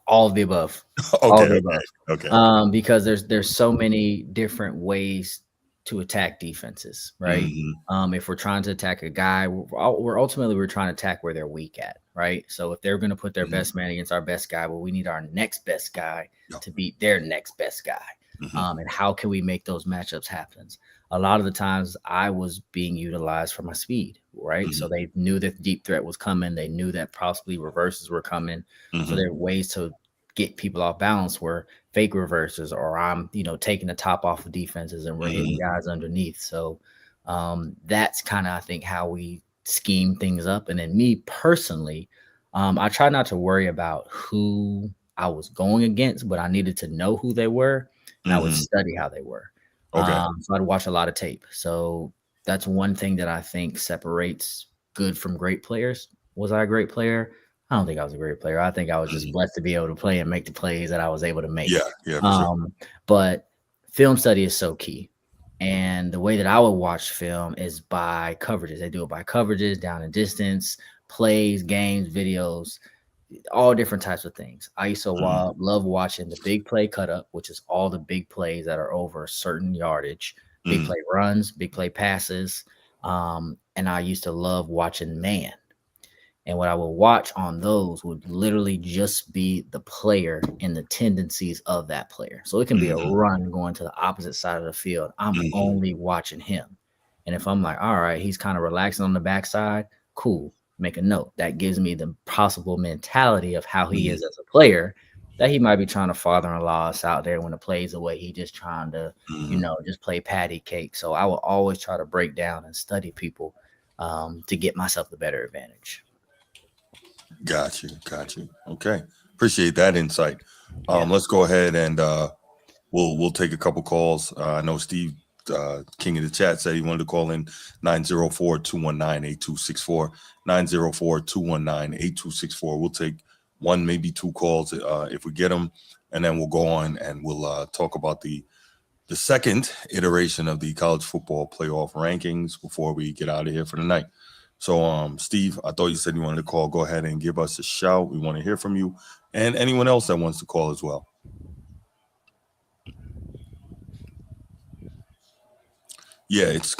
All of the above. Okay. All of the above. Okay. Because there's so many different ways to attack defenses, right? If we're trying to attack a guy, we're ultimately trying to attack where they're weak at, right? So if they're going to put their best man against our best guy, well, we need our next best guy to beat their next best guy. And how can we make those matchups happen? A lot of the times I was being utilized for my speed, right? So they knew that the deep threat was coming. They knew that possibly reverses were coming. So there are ways to get people off balance where fake reverses, or I'm, taking the top off of defenses and we're hitting guys underneath. So that's kind of, I think, how we scheme things up. And then me personally, I try not to worry about who I was going against, but I needed to know who they were, and I would study how they were. Okay. So I'd watch a lot of tape. So that's one thing that I think separates good from great players. Was I a great player? I don't think I was a great player. I think I was just blessed to be able to play and make the plays that I was able to make. Yeah, for sure. But film study is so key. And the way that I would watch film is by coverages. They do it by coverages, down and distance, plays, games, videos, all different types of things. I used to love watching the big play cut up, which is all the big plays that are over a certain yardage, big play runs, big play passes. And I used to love watching man. And what I would watch on those would literally just be the player and the tendencies of that player. So it can be a run going to the opposite side of the field. I'm only watching him. And if I'm like, all right, he's kind of relaxing on the backside, cool, make a note. That gives me the possible mentality of how he is as a player, that he might be trying to father-in-law us out there when the play's away. He just trying to, just play patty cake. So I will always try to break down and study people to get myself the better advantage. Got you. Okay. Appreciate that insight. Let's go ahead and we'll take a couple calls. I know Steve, King of the Chat, said he wanted to call in 904-219-8264. 904-219-8264. We'll take one, maybe two calls if we get them, and then we'll go on and we'll talk about the second iteration of the college football playoff rankings before we get out of here for the night. So, Steve, I thought you said you wanted to call. Go ahead and give us a shout. We want to hear from you and anyone else that wants to call as well. Yeah, it's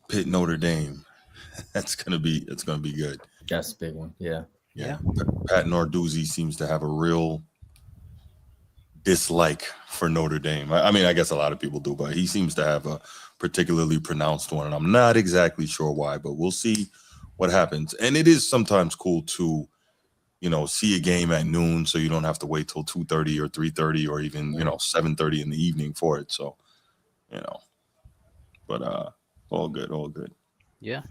Pitt Notre Dame. It's gonna be good. That's a big one. Yeah. Pat Narduzzi seems to have a real dislike for Notre Dame. I mean, I guess a lot of people do, but he seems to have a particularly pronounced one, and I'm not exactly sure why, but we'll see what happens. And it is sometimes cool to, see a game at noon, so you don't have to wait till 2:30 or 3:30 or even 7:30 in the evening for it. So, but all good. Yeah.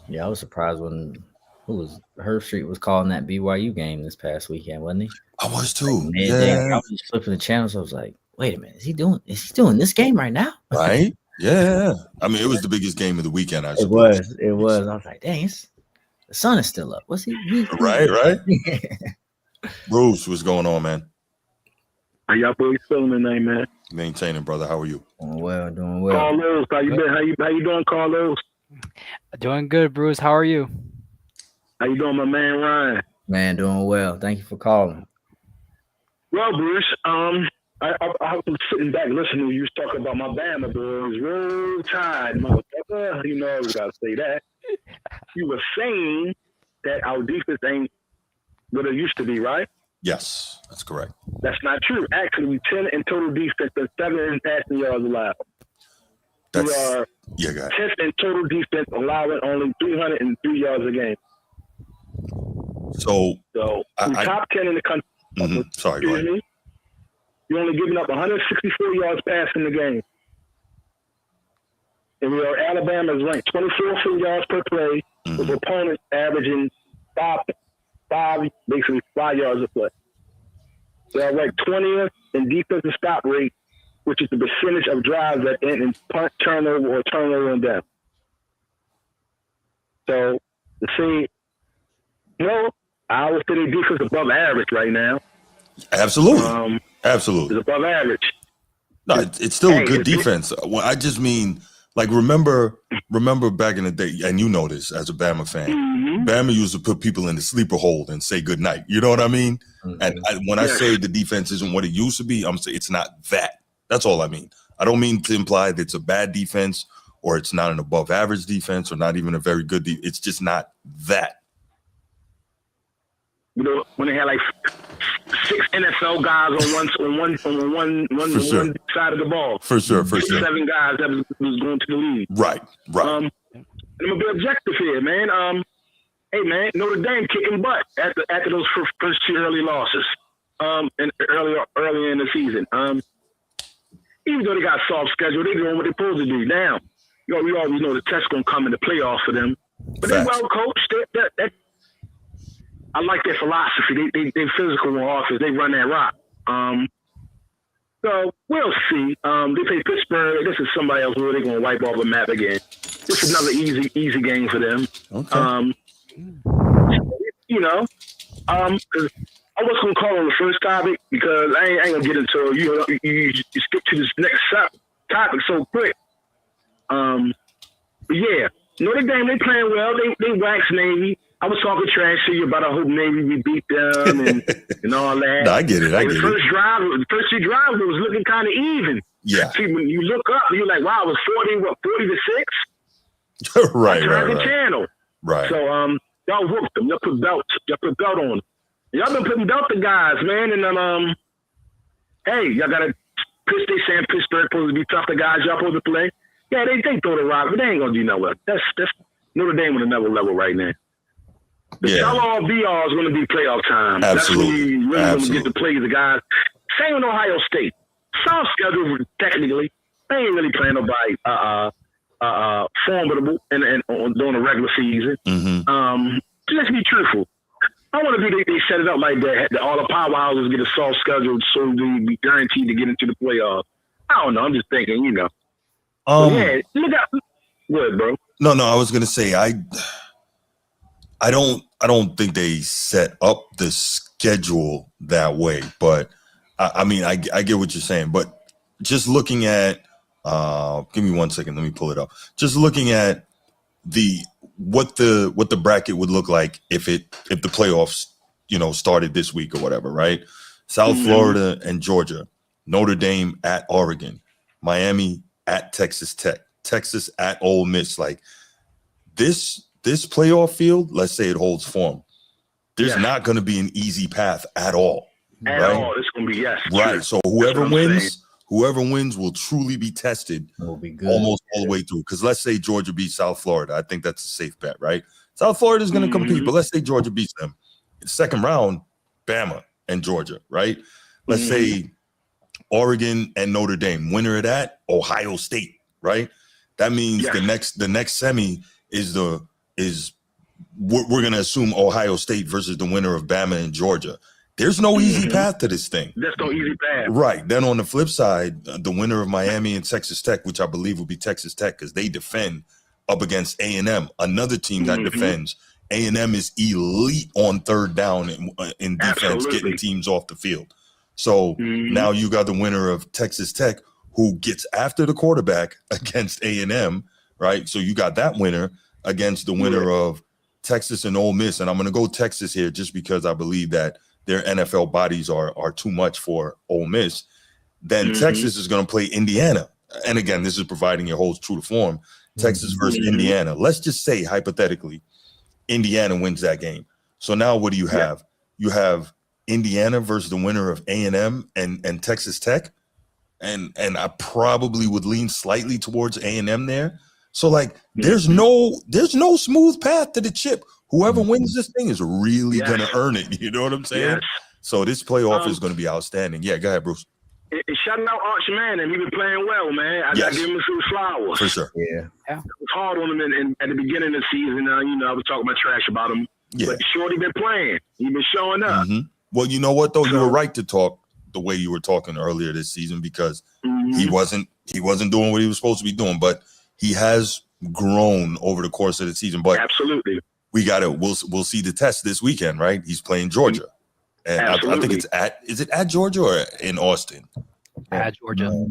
Yeah, I was surprised when Herb Street was calling that BYU game this past weekend, wasn't he? I was too. I was just flipping the channels. I was like, wait a minute, is he doing this game right now? Right? Yeah. I mean, it was the biggest game of the weekend, I suppose. It was. I was like, dang, the sun is still up. What's he? Right. Bruce, what's going on, man? How y'all boys feeling tonight, man? Maintaining, brother. How are you? Doing well. Carlos, how you been? How you doing, Carlos? Doing good, Bruce. How are you? How you doing, my man Ryan? Man, doing well. Thank you for calling. Well, Bruce, I was sitting back listening to you talking about my Bama boys. Roll Tide, motherfucker. You know I was gotta say that. You were saying that our defense ain't what it used to be, right? Yes, that's correct. That's not true. Actually, we 10 in total defense and 7 in passing yards allowed. We are 10th in total defense, allowing only 303 yards a game. So we're top 10 in the country. Mm-hmm. Sorry, go ahead. You're only giving up 164 yards passing the game. And Alabama is ranked 24 yards per play, with opponents averaging 5 yards a play. They are ranked 20th in defensive stop rate, which is the percentage of drives that end in punt, turnover, or turnover and down. So, to see, I would say the defense is above average right now. Absolutely. Absolutely. It's above average. No, it's still a good defense. Well, I just mean, like, remember back in the day, and you know this as a Bama fan, Bama used to put people in the sleeper hold and say good night. You know what I mean? Mm-hmm. And when I say the defense isn't what it used to be, I'm saying it's not that. That's all I mean. I don't mean to imply that it's a bad defense or it's not an above average defense or not even a very good defense. It's just not that. When they had like 6 NFL guys on one side of the ball. For sure. 7 guys that was going to the league. Right. I'm gonna be objective here, man. Hey, man, Notre Dame kicking butt after those first 2 early losses. And early in the season. Even though they got a soft schedule, they're doing what they're supposed to do. Now, we always know the test's gonna come in the playoffs for them. But they're well coached. I like their philosophy. They physical on offense. They run that rock. So we'll see. They play Pittsburgh. This is somebody else where they're gonna wipe off the map again. This is another easy game for them. Okay. Cause I was gonna call on the first topic because I ain't gonna get into it. You stick to this next topic so quick. But yeah, Notre Dame, they playing well. They wax Navy. I was talking trash to you about I hope Navy we beat them and all that. No, I get it. The first 2 drives was looking kind of even. Yeah. See, when you look up, you're like, wow, it was 40 to 6. Right. Channel. Right. So y'all whooped them. Y'all put belt on them. Y'all been putting belt to guys, man. And hey, y'all gotta they saying Pittsburgh supposed to be tough to guys y'all supposed to play. Yeah, they throw the rock, but they ain't gonna do nothing. That's Notre Dame on another level right now. The tell-all be-all is going to be playoff time. Absolutely. That's when you really going to get to play the guys. Same with Ohio State. Soft schedule, technically. They ain't really playing nobody formidable during the regular season. Mm-hmm. Let's be truthful. I want to be they set it up like that. All the powerhouses get a soft schedule so they be guaranteed to get into the playoffs. I don't know. I'm just thinking, look out. Good, bro. No, I was going to say, I don't think they set up the schedule that way, but I mean, I get what you're saying, but just looking at, give me 1 second. Let me pull it up. Just looking at what the bracket would look like if the playoffs, started this week or whatever, right? South Florida and Georgia, Notre Dame at Oregon, Miami at Texas Tech, Texas at Ole Miss. Like this playoff field, let's say it holds form. there's not going to be an easy path at all. At all. It's going to be, right. So whoever wins will truly be tested will be good. Almost all the way through. Because let's say Georgia beats South Florida. I think that's a safe bet, right? South Florida is going to compete, but let's say Georgia beats them. Second round, Bama and Georgia, right? Let's say Oregon and Notre Dame. Winner of that, Ohio State, right? That means the next semi is we're going to assume Ohio State versus the winner of Bama and Georgia. There's no easy path to this thing. There's no easy path. Right. Then on the flip side, the winner of Miami and Texas Tech, which I believe will be Texas Tech because they defend up against A&M, another team that defends. A&M is elite on third down in defense, getting teams off the field. So now you got the winner of Texas Tech who gets after the quarterback against A&M, right? So you got that winner against the winner of Texas and Ole Miss. And I'm going to go Texas here just because I believe that their NFL bodies are too much for Ole Miss. Then Texas is going to play Indiana. And again, this is providing it holds true to form. Texas versus Indiana. Let's just say, hypothetically, Indiana wins that game. So now what do you have? You have Indiana versus the winner of A&M and Texas Tech. And I probably would lean slightly towards A&M there. So like there's no smooth path to the chip. Whoever wins this thing is really gonna earn it. You know what I'm saying? So this playoff is gonna be outstanding. Yeah, go ahead, Bruce. Shouting out Arch Manning, he been playing well, man. I gotta give him some flowers. For sure. Yeah. It was hard on him at the beginning of the season. I was talking my trash about him. Yeah. But Shorty been playing. He been showing up. Well, you know what though? You were right to talk the way you were talking earlier this season because he wasn't doing what he was supposed to be doing, but he has grown over the course of the season. But absolutely, we'll see the test this weekend, right? He's playing Georgia, and I think is it at Georgia or in Austin? At Georgia.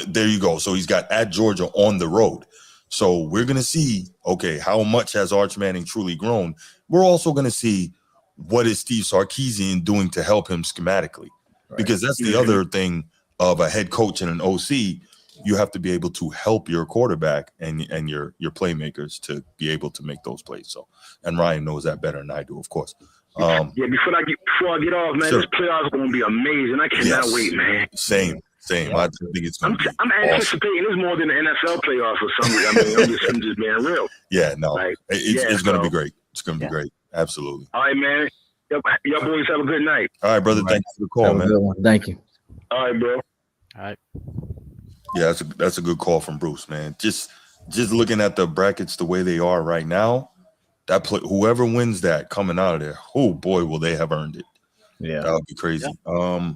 There you go. So he's got at Georgia on the road. So we're gonna see, okay, how much has Arch Manning truly grown? We're also gonna see what is Steve Sarkisian doing to help him schematically, because that's the other thing of a head coach and an OC. You have to be able to help your quarterback and your playmakers to be able to make those plays. So, and Ryan knows that better than I do, of course. Before I get off, man, this playoff is going to be amazing. I cannot wait, man. Same. I think it's going to be. I'm anticipating this more than the NFL playoffs for some reason. I'm just being real. Yeah, no, it's going to be great. It's going to be great. Absolutely. All right, man. Y'all boys have a good night. All right, brother. Thank you for the call, man. Thank you. All right, bro. All right. Yeah, that's a good call from Bruce, man. Just looking at the brackets the way they are right now, whoever wins that coming out of there, oh boy, will they have earned it. Yeah, that would be crazy. Yeah.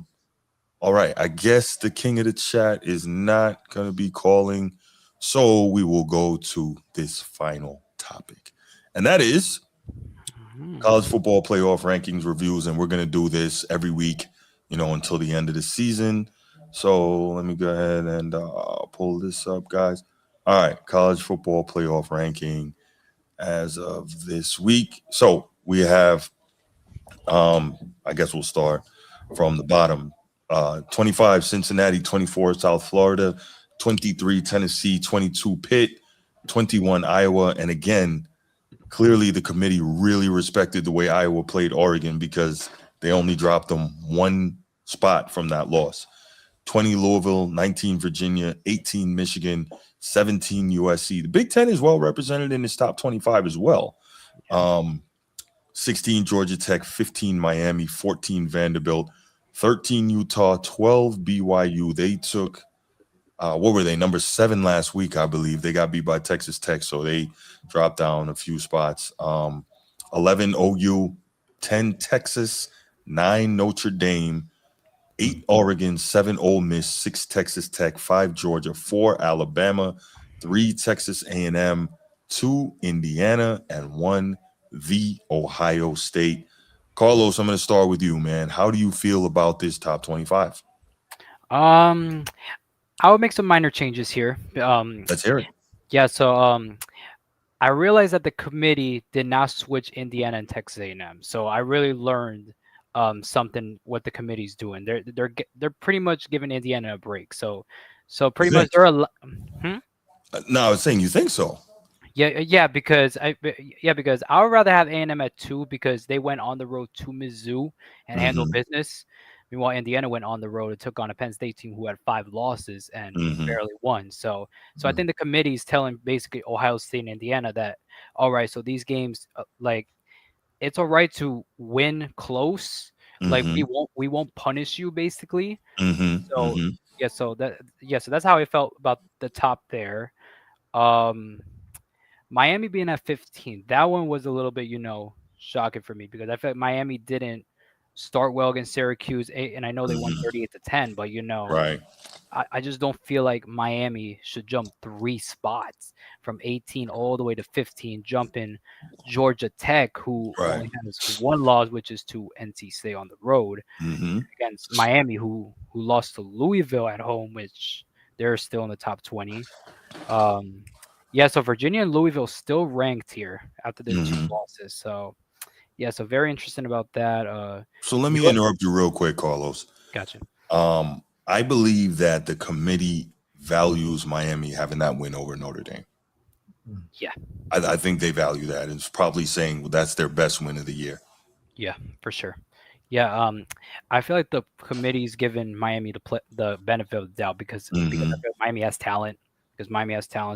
All right, I guess the king of the chat is not gonna be calling, so we will go to this final topic, and that is college football playoff rankings reviews, and we're gonna do this every week, until the end of the season. So let me go ahead and pull this up, guys. All right, college football playoff ranking as of this week. So we have, I guess we'll start from the bottom. 25 Cincinnati, 24 South Florida, 23 Tennessee, 22 Pitt, 21 Iowa. And again, clearly the committee really respected the way Iowa played Oregon because they only dropped them one spot from that loss. 20 Louisville, 19 Virginia, 18 Michigan, 17 USC. The Big Ten is well represented in this top 25 as well. 16 Georgia Tech, 15 Miami, 14 Vanderbilt, 13 Utah, 12 BYU. They took, what were they, number 7 last week, I believe. They got beat by Texas Tech, so they dropped down a few spots. 11 OU, 10 Texas, 9 Notre Dame, 8 Oregon, 7 Ole Miss, 6 Texas Tech, 5 Georgia, 4 Alabama, 3 Texas A&M, 2 Indiana, and 1 The Ohio State. Carlos, I'm going to start with you, man. How do you feel about this top 25? I would make some minor changes here. Let's hear it. Yeah, so I realized that the committee did not switch Indiana and Texas A&M. So I really learned something what the committee's doing. They're pretty much giving Indiana a break. So pretty much they're No, I was saying you think so. Yeah, because I would rather have A&M at 2 because they went on the road to Mizzou and handled business. Meanwhile, Indiana went on the road and took on a Penn State team who had 5 losses and barely won. So I think the committee is telling basically Ohio State and Indiana that, all right, so these games, like, it's all right to win close. Like, we won't punish you basically. So so that's how I felt about the top there. Miami being at 15, that one was a little bit, shocking for me because I felt Miami didn't start well against Syracuse, and I know they won 38-10, but right. I just don't feel like Miami should jump 3 spots from 18 all the way to 15, jumping Georgia Tech, who only has 1 loss, which is to NC State on the road, against Miami, who lost to Louisville at home, which they're still in the top 20. So Virginia and Louisville still ranked here after their 2 losses. So so very interesting about that. So let me interrupt you real quick, Carlos. Gotcha. I believe that the committee values Miami having that win over Notre Dame. Yeah. I think they value that. It's probably saying, well, that's their best win of the year. Yeah, for sure. Yeah, I feel like the committee's given Miami the benefit of the doubt because Miami has talent.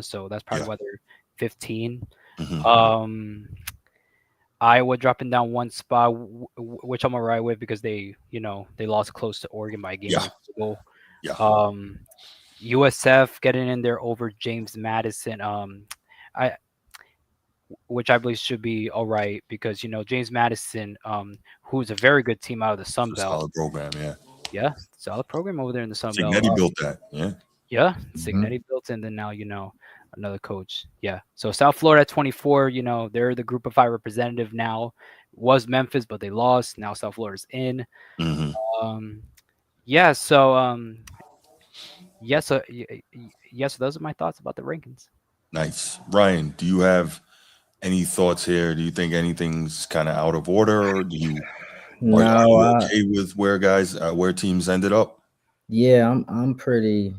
So that's probably why they're 15. Iowa dropping down 1 spot, which I'm all right with because they lost close to Oregon by a game. USF getting in there over James Madison. Which I believe should be all right because James Madison, who's a very good team out of the Sun Belt. Solid program, yeah, solid program over there in the Sun Belt. Signetti built that, Signetti built, and then now another coach. Yeah, so South Florida at 24. They're the Group of 5 representative now. Was Memphis, but they lost. Now South Florida's in. So those are my thoughts about the rankings. Nice. Ryan, do you have any thoughts here? Do you think anything's kind of out of order? Or are you okay with where teams ended up? Yeah, I'm pretty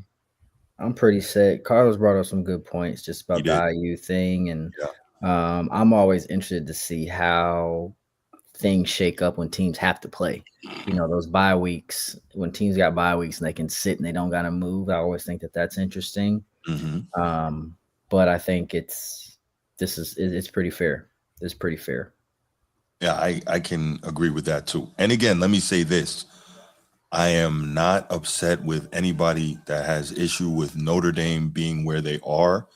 set. Carlos brought up some good points just about the IU thing, and I'm always interested to see how things shake up when teams have to play. Those bye weeks, when teams got bye weeks and they can sit and they don't got to move. I always think that's interesting. But I think it's pretty fair. It's pretty fair. Yeah, I can agree with that too. And again, let me say this. I am not upset with anybody that has issue with Notre Dame being where they are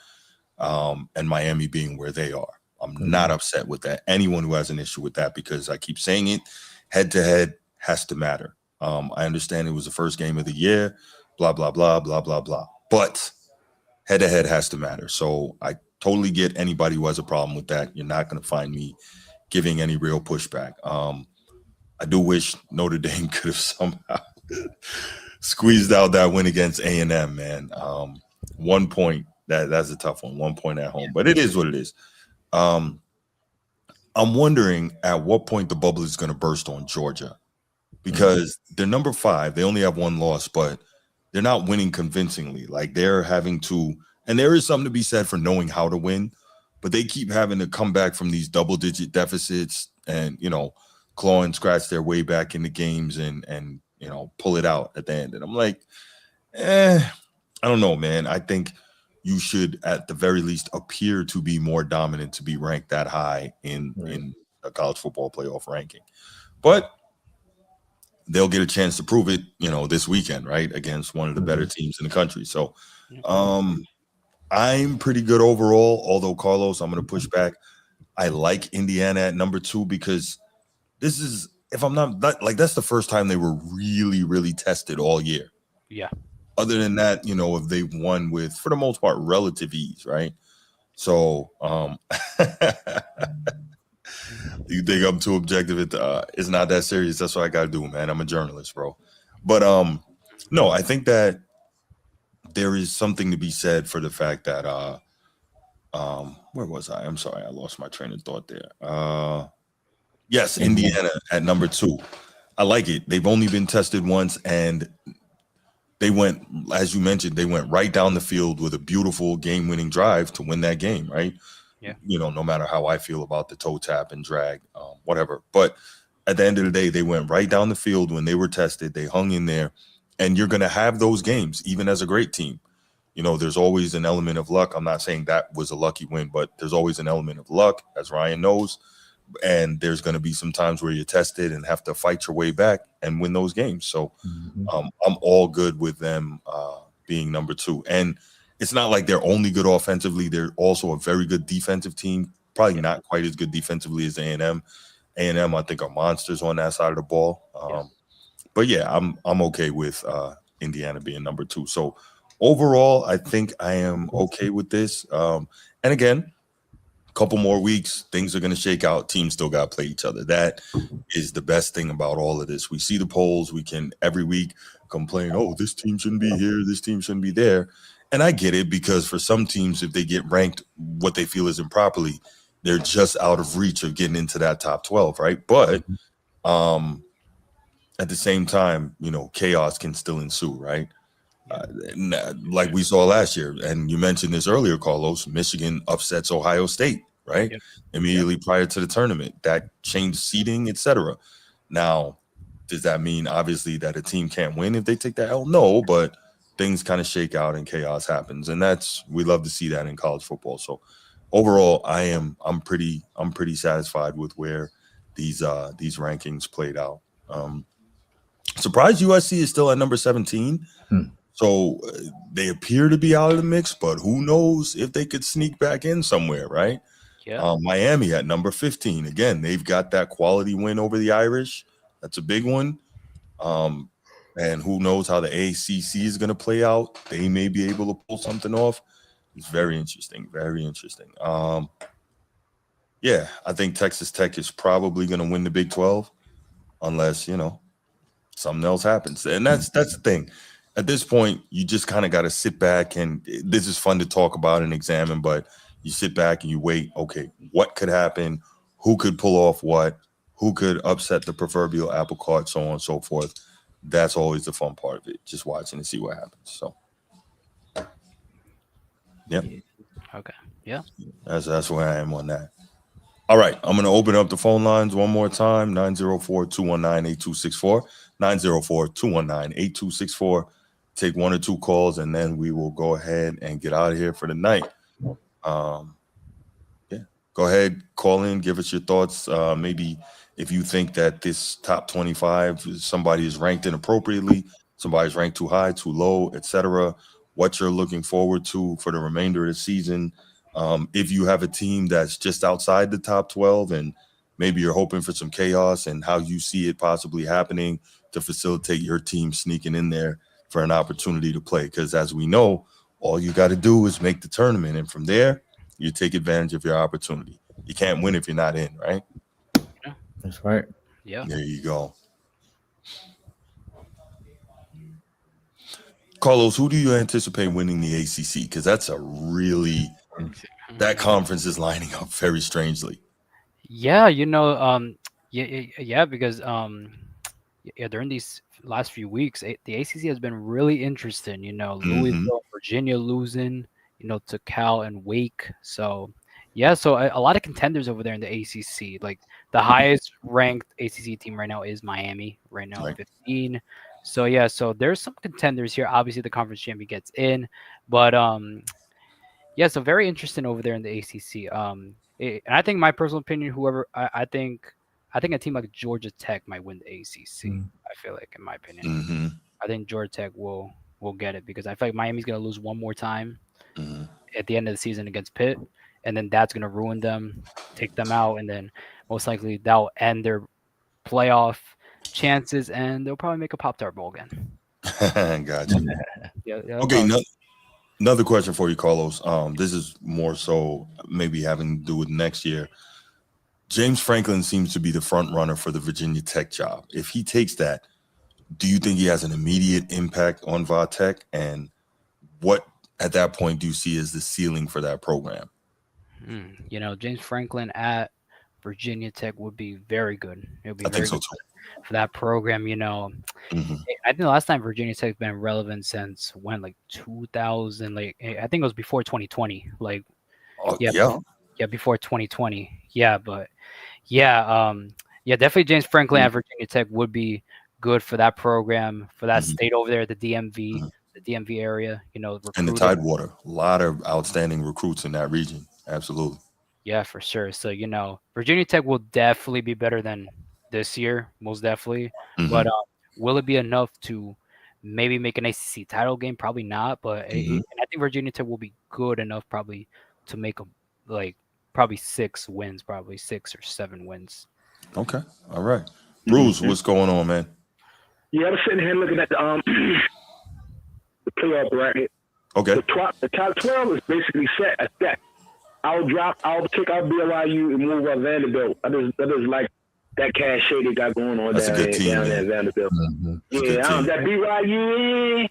and Miami being where they are. I'm not upset with that. Anyone who has an issue with that, because I keep saying it, head-to-head has to matter. I understand it was the first game of the year, blah, blah, blah, blah, blah, blah. But head-to-head has to matter. So I totally get anybody who has a problem with that. You're not going to find me giving any real pushback. I do wish Notre Dame could have somehow squeezed out that win against A&M, man. 1 point, that's a tough one. 1 point at home, but it is what it is. I'm wondering at what point the bubble is going to burst on Georgia, because they're number 5. They only have 1 loss, but they're not winning convincingly. Like, they're having to, and there is something to be said for knowing how to win, but they keep having to come back from these double-digit deficits and, claw and scratch their way back into games and pull it out at the end. And I'm like, I don't know, man. I think you should at the very least appear to be more dominant to be ranked that high in a college football playoff ranking. But they'll get a chance to prove it, this weekend, right, against one of the better teams in the country. So I'm pretty good overall, although, Carlos, I'm going to push back. I like Indiana at number 2 because this is, if I'm not, that's the first time they were really, really tested all year. Yeah. Other than that, if they've won with, for the most part, relative ease, right? So, you think I'm too objective? It's not that serious. That's what I got to do, man. I'm a journalist, bro. But no, I think that there is something to be said for the fact that where was I? I'm sorry, I lost my train of thought there. Yes, Indiana at number 2. I like it. They've only been tested once, and they went, as you mentioned, they went right down the field with a beautiful game-winning drive to win that game, right? Yeah. No matter how I feel about the toe tap and drag, whatever. But at the end of the day, they went right down the field when they were tested. They hung in there, and you're going to have those games, even as a great team. There's always an element of luck. I'm not saying that was a lucky win, but there's always an element of luck, as Ryan knows. And there's going to be some times where you're tested and have to fight your way back and win those games. So I'm all good with them being number 2. And it's not like they're only good offensively. They're also a very good defensive team. Probably not quite as good defensively as A&M. A&M, I think, are monsters on that side of the ball. But yeah, I'm okay with Indiana being number 2. So overall, I think I am okay with this. And again, a couple more weeks, things are going to shake out. Teams still got to play each other. That is the best thing about all of this. We see the polls. We can every week complain, oh, this team shouldn't be here. This team shouldn't be there. And I get it, because for some teams, if they get ranked what they feel is improperly, they're just out of reach of getting into that top 12, right? But at the same time, chaos can still ensue, right? Like we saw last year, and you mentioned this earlier, Carlos, Michigan upsets Ohio State, right? Immediately prior to the tournament. That changed seeding, etc. Now, does that mean obviously that a team can't win if they take that L? No, but things kind of shake out and chaos happens, and we love to see that in college football. So overall, I'm pretty satisfied with where these rankings played out. Surprised USC is still at number 17. So they appear to be out of the mix, but who knows if they could sneak back in somewhere, right? Yeah. Miami at number 15. Again, they've got that quality win over the Irish. That's a big one. And who knows how the ACC is going to play out. They may be able to pull something off. It's very interesting. Very interesting. Yeah, I think Texas Tech is probably going to win the Big 12 unless, something else happens. And that's the thing. At this point, you just kind of got to sit back, and this is fun to talk about and examine, but you sit back and you wait. Okay, what could happen? Who could pull off what? Who could upset the proverbial apple cart, so on and so forth. That's always the fun part of it, just watching and see what happens. So, yeah. Okay. Yeah. That's where I am on that. All right, I'm going to open up the phone lines one more time, 904-219-8264, 904-219-8264. Take 1 or 2 calls, and then we will go ahead and get out of here for the night. Yeah, go ahead, call in, give us your thoughts. Maybe if you think that this top 25, somebody is ranked inappropriately, somebody's ranked too high, too low, etc., what you're looking forward to for the remainder of the season. If you have a team that's just outside the top 12 and maybe you're hoping for some chaos, and how you see it possibly happening to facilitate your team sneaking in there for an opportunity to play. Because as we know, all you got to do is make the tournament, and from there, you take advantage of your opportunity. You can't win if you're not in, right? Yeah. That's right. Yeah. There you go. Carlos, who do you anticipate winning the ACC? Because that's that conference is lining up very strangely. Yeah, because during these last few weeks, the ACC has been really interesting. Louisville, Virginia losing, to Cal and Wake. So, yeah, so a lot of contenders over there in the ACC. Like the highest ranked ACC team right now is Miami, right now at 15. So yeah, so there's some contenders here. Obviously, the conference champion gets in, but yeah, so very interesting over there in the ACC. And I think my personal opinion, I think a team like Georgia Tech might win the ACC. I feel like, in my opinion, I think Georgia Tech will get it, because I feel like Miami's gonna lose one more time at the end of the season against Pitt, and then that's gonna ruin them, take them out, and then most likely that'll end their playoff chances, and they'll probably make a Pop-Tart Bowl again. Gotcha. Yeah. Okay. Another question for you, Carlos. This is more so maybe having to do with next year. James Franklin seems to be the front runner for the Virginia Tech job. If he takes that, do you think he has an immediate impact on Va Tech? And what, at that point, do you see as the ceiling for that program? James Franklin at Virginia Tech would be very good. It would be very good for that program. I think the last time Virginia Tech's been relevant since when, like 2000, like I think it was before 2020. Like, yeah. Yeah, before 2020. Yeah, but yeah, definitely James Franklin at Virginia Tech would be good for that program, for that state over there, the DMV area. You know, And the recruiting. Tidewater, a lot of outstanding recruits in that region. Absolutely. Yeah, for sure. So, you know, Virginia Tech will definitely be better than this year, most definitely. But will it be enough to maybe make an ACC title game? Probably not. But and I think Virginia Tech will be good enough probably to make probably 6 wins, probably 6 or 7 wins. Okay. All right. Bruce, what's going on, man? Yeah, I was sitting here looking at the playoff bracket. Okay. The top 12 is basically set. I'll kick out BYU and move up Vanderbilt. I just like that cash they got going on That's down a good team, there man. at Vanderbilt. Yeah, that BYU.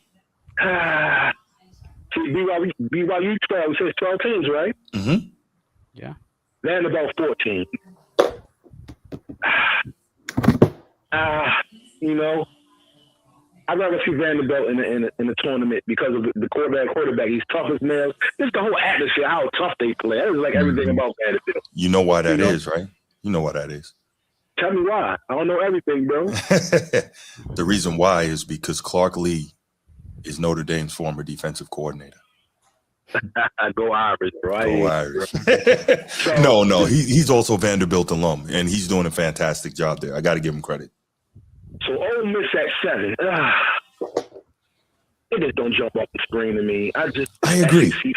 See, BYU 12. It says 12 teams, right? Mm-hmm. Yeah. Vanderbilt 14. You know, I'd rather see Vanderbilt in the tournament because of the quarterback. He's tough as nails. Just the whole atmosphere, how tough they play. That is like everything about Vanderbilt. You know why that is, right? You know why that is. Tell me why. I don't know everything, bro. The reason why is because Clark Lee is Notre Dame's former defensive coordinator. Go Irish, bro. Go Irish. No. He's also Vanderbilt alum, and he's doing a fantastic job there. I got to give him credit. So Ole Miss at 7. It just don't jump off the screen to me. I agree. Just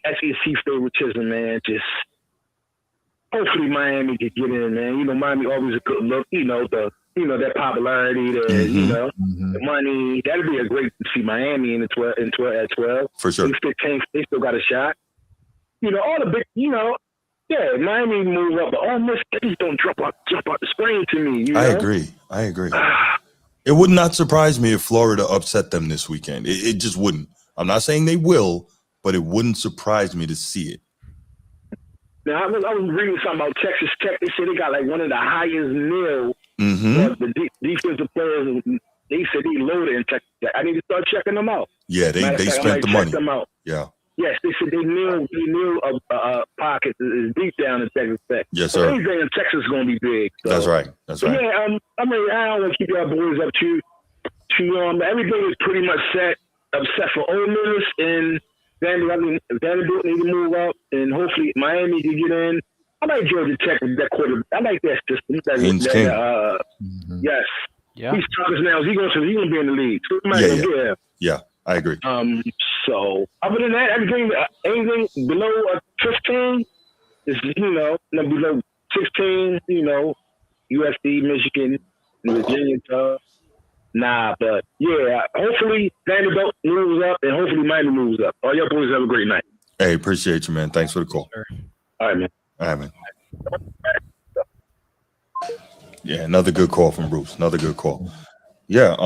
SEC favoritism, man. Just hopefully Miami could get in, man. You know, Miami always a good look. You know, that popularity, the money. That'd be a great to see Miami in at 12. For sure. 15, they still got a shot. You know, all the big, yeah, Miami move up, but Ole Miss, they just don't jump out the screen to me. You know? I agree. It would not surprise me if Florida upset them this weekend. It just wouldn't. I'm not saying they will, but it wouldn't surprise me to see it. Now, I was reading something about Texas Tech. They said they got like one of the highest nil. The defensive players, they said they loaded in Texas Tech. I need to start checking them out. Yeah, they spent the money. Them out. Yeah. Yes, they said they knew pockets is deep down in Texas Tech. Yes, sir. Anything in Texas is going to be big. So. That's right. Yeah, I don't want to keep y'all boys up to everything is pretty much set, except for Ole Miss and Vanderbilt need to move up, and hopefully Miami can get in. I like Georgia Tech with that quarterback. I like that system. Yes. Yeah. He's tough as nails. He's gonna be in the league. So yeah, I agree. So other than that, anything below 15 is below 16. USC, Michigan, Virginia. Nah, but yeah, hopefully Vanderbilt moves up and hopefully Miami moves up. All y'all boys have a great night. Hey, appreciate you, man. Thanks for the call. Sure. All right, man. Yeah, another good call from Bruce. Another good call. Yeah.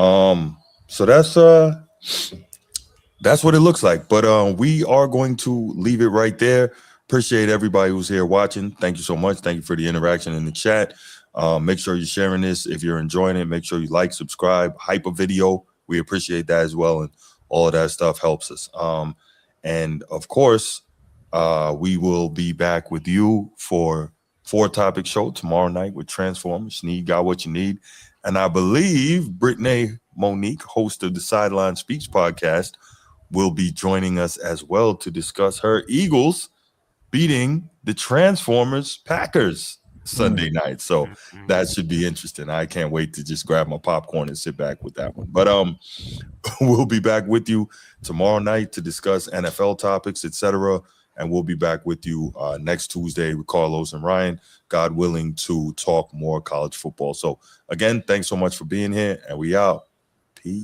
So that's what it looks like. But we are going to leave it right there. Appreciate everybody who's here watching. Thank you so much. Thank you for the interaction in the chat. Make sure you're sharing this. If you're enjoying it, make sure you like, subscribe, hype a video. We appreciate that as well. And all of that stuff helps us. And of course, we will be back with you for 4-topic show tomorrow night with Transformers. Sneed got what you need. And I believe Brittany Monique, host of the Sideline Speaks podcast, will be joining us as well to discuss her Eagles beating the Transformers Packers Sunday night. So that should be interesting. I can't wait to just grab my popcorn and sit back with that one. But we'll be back with you tomorrow night to discuss NFL topics, etc. And we'll be back with you next Tuesday with Carlos and Ryan, God willing, to talk more college football. So again, thanks so much for being here, and we out. Peace.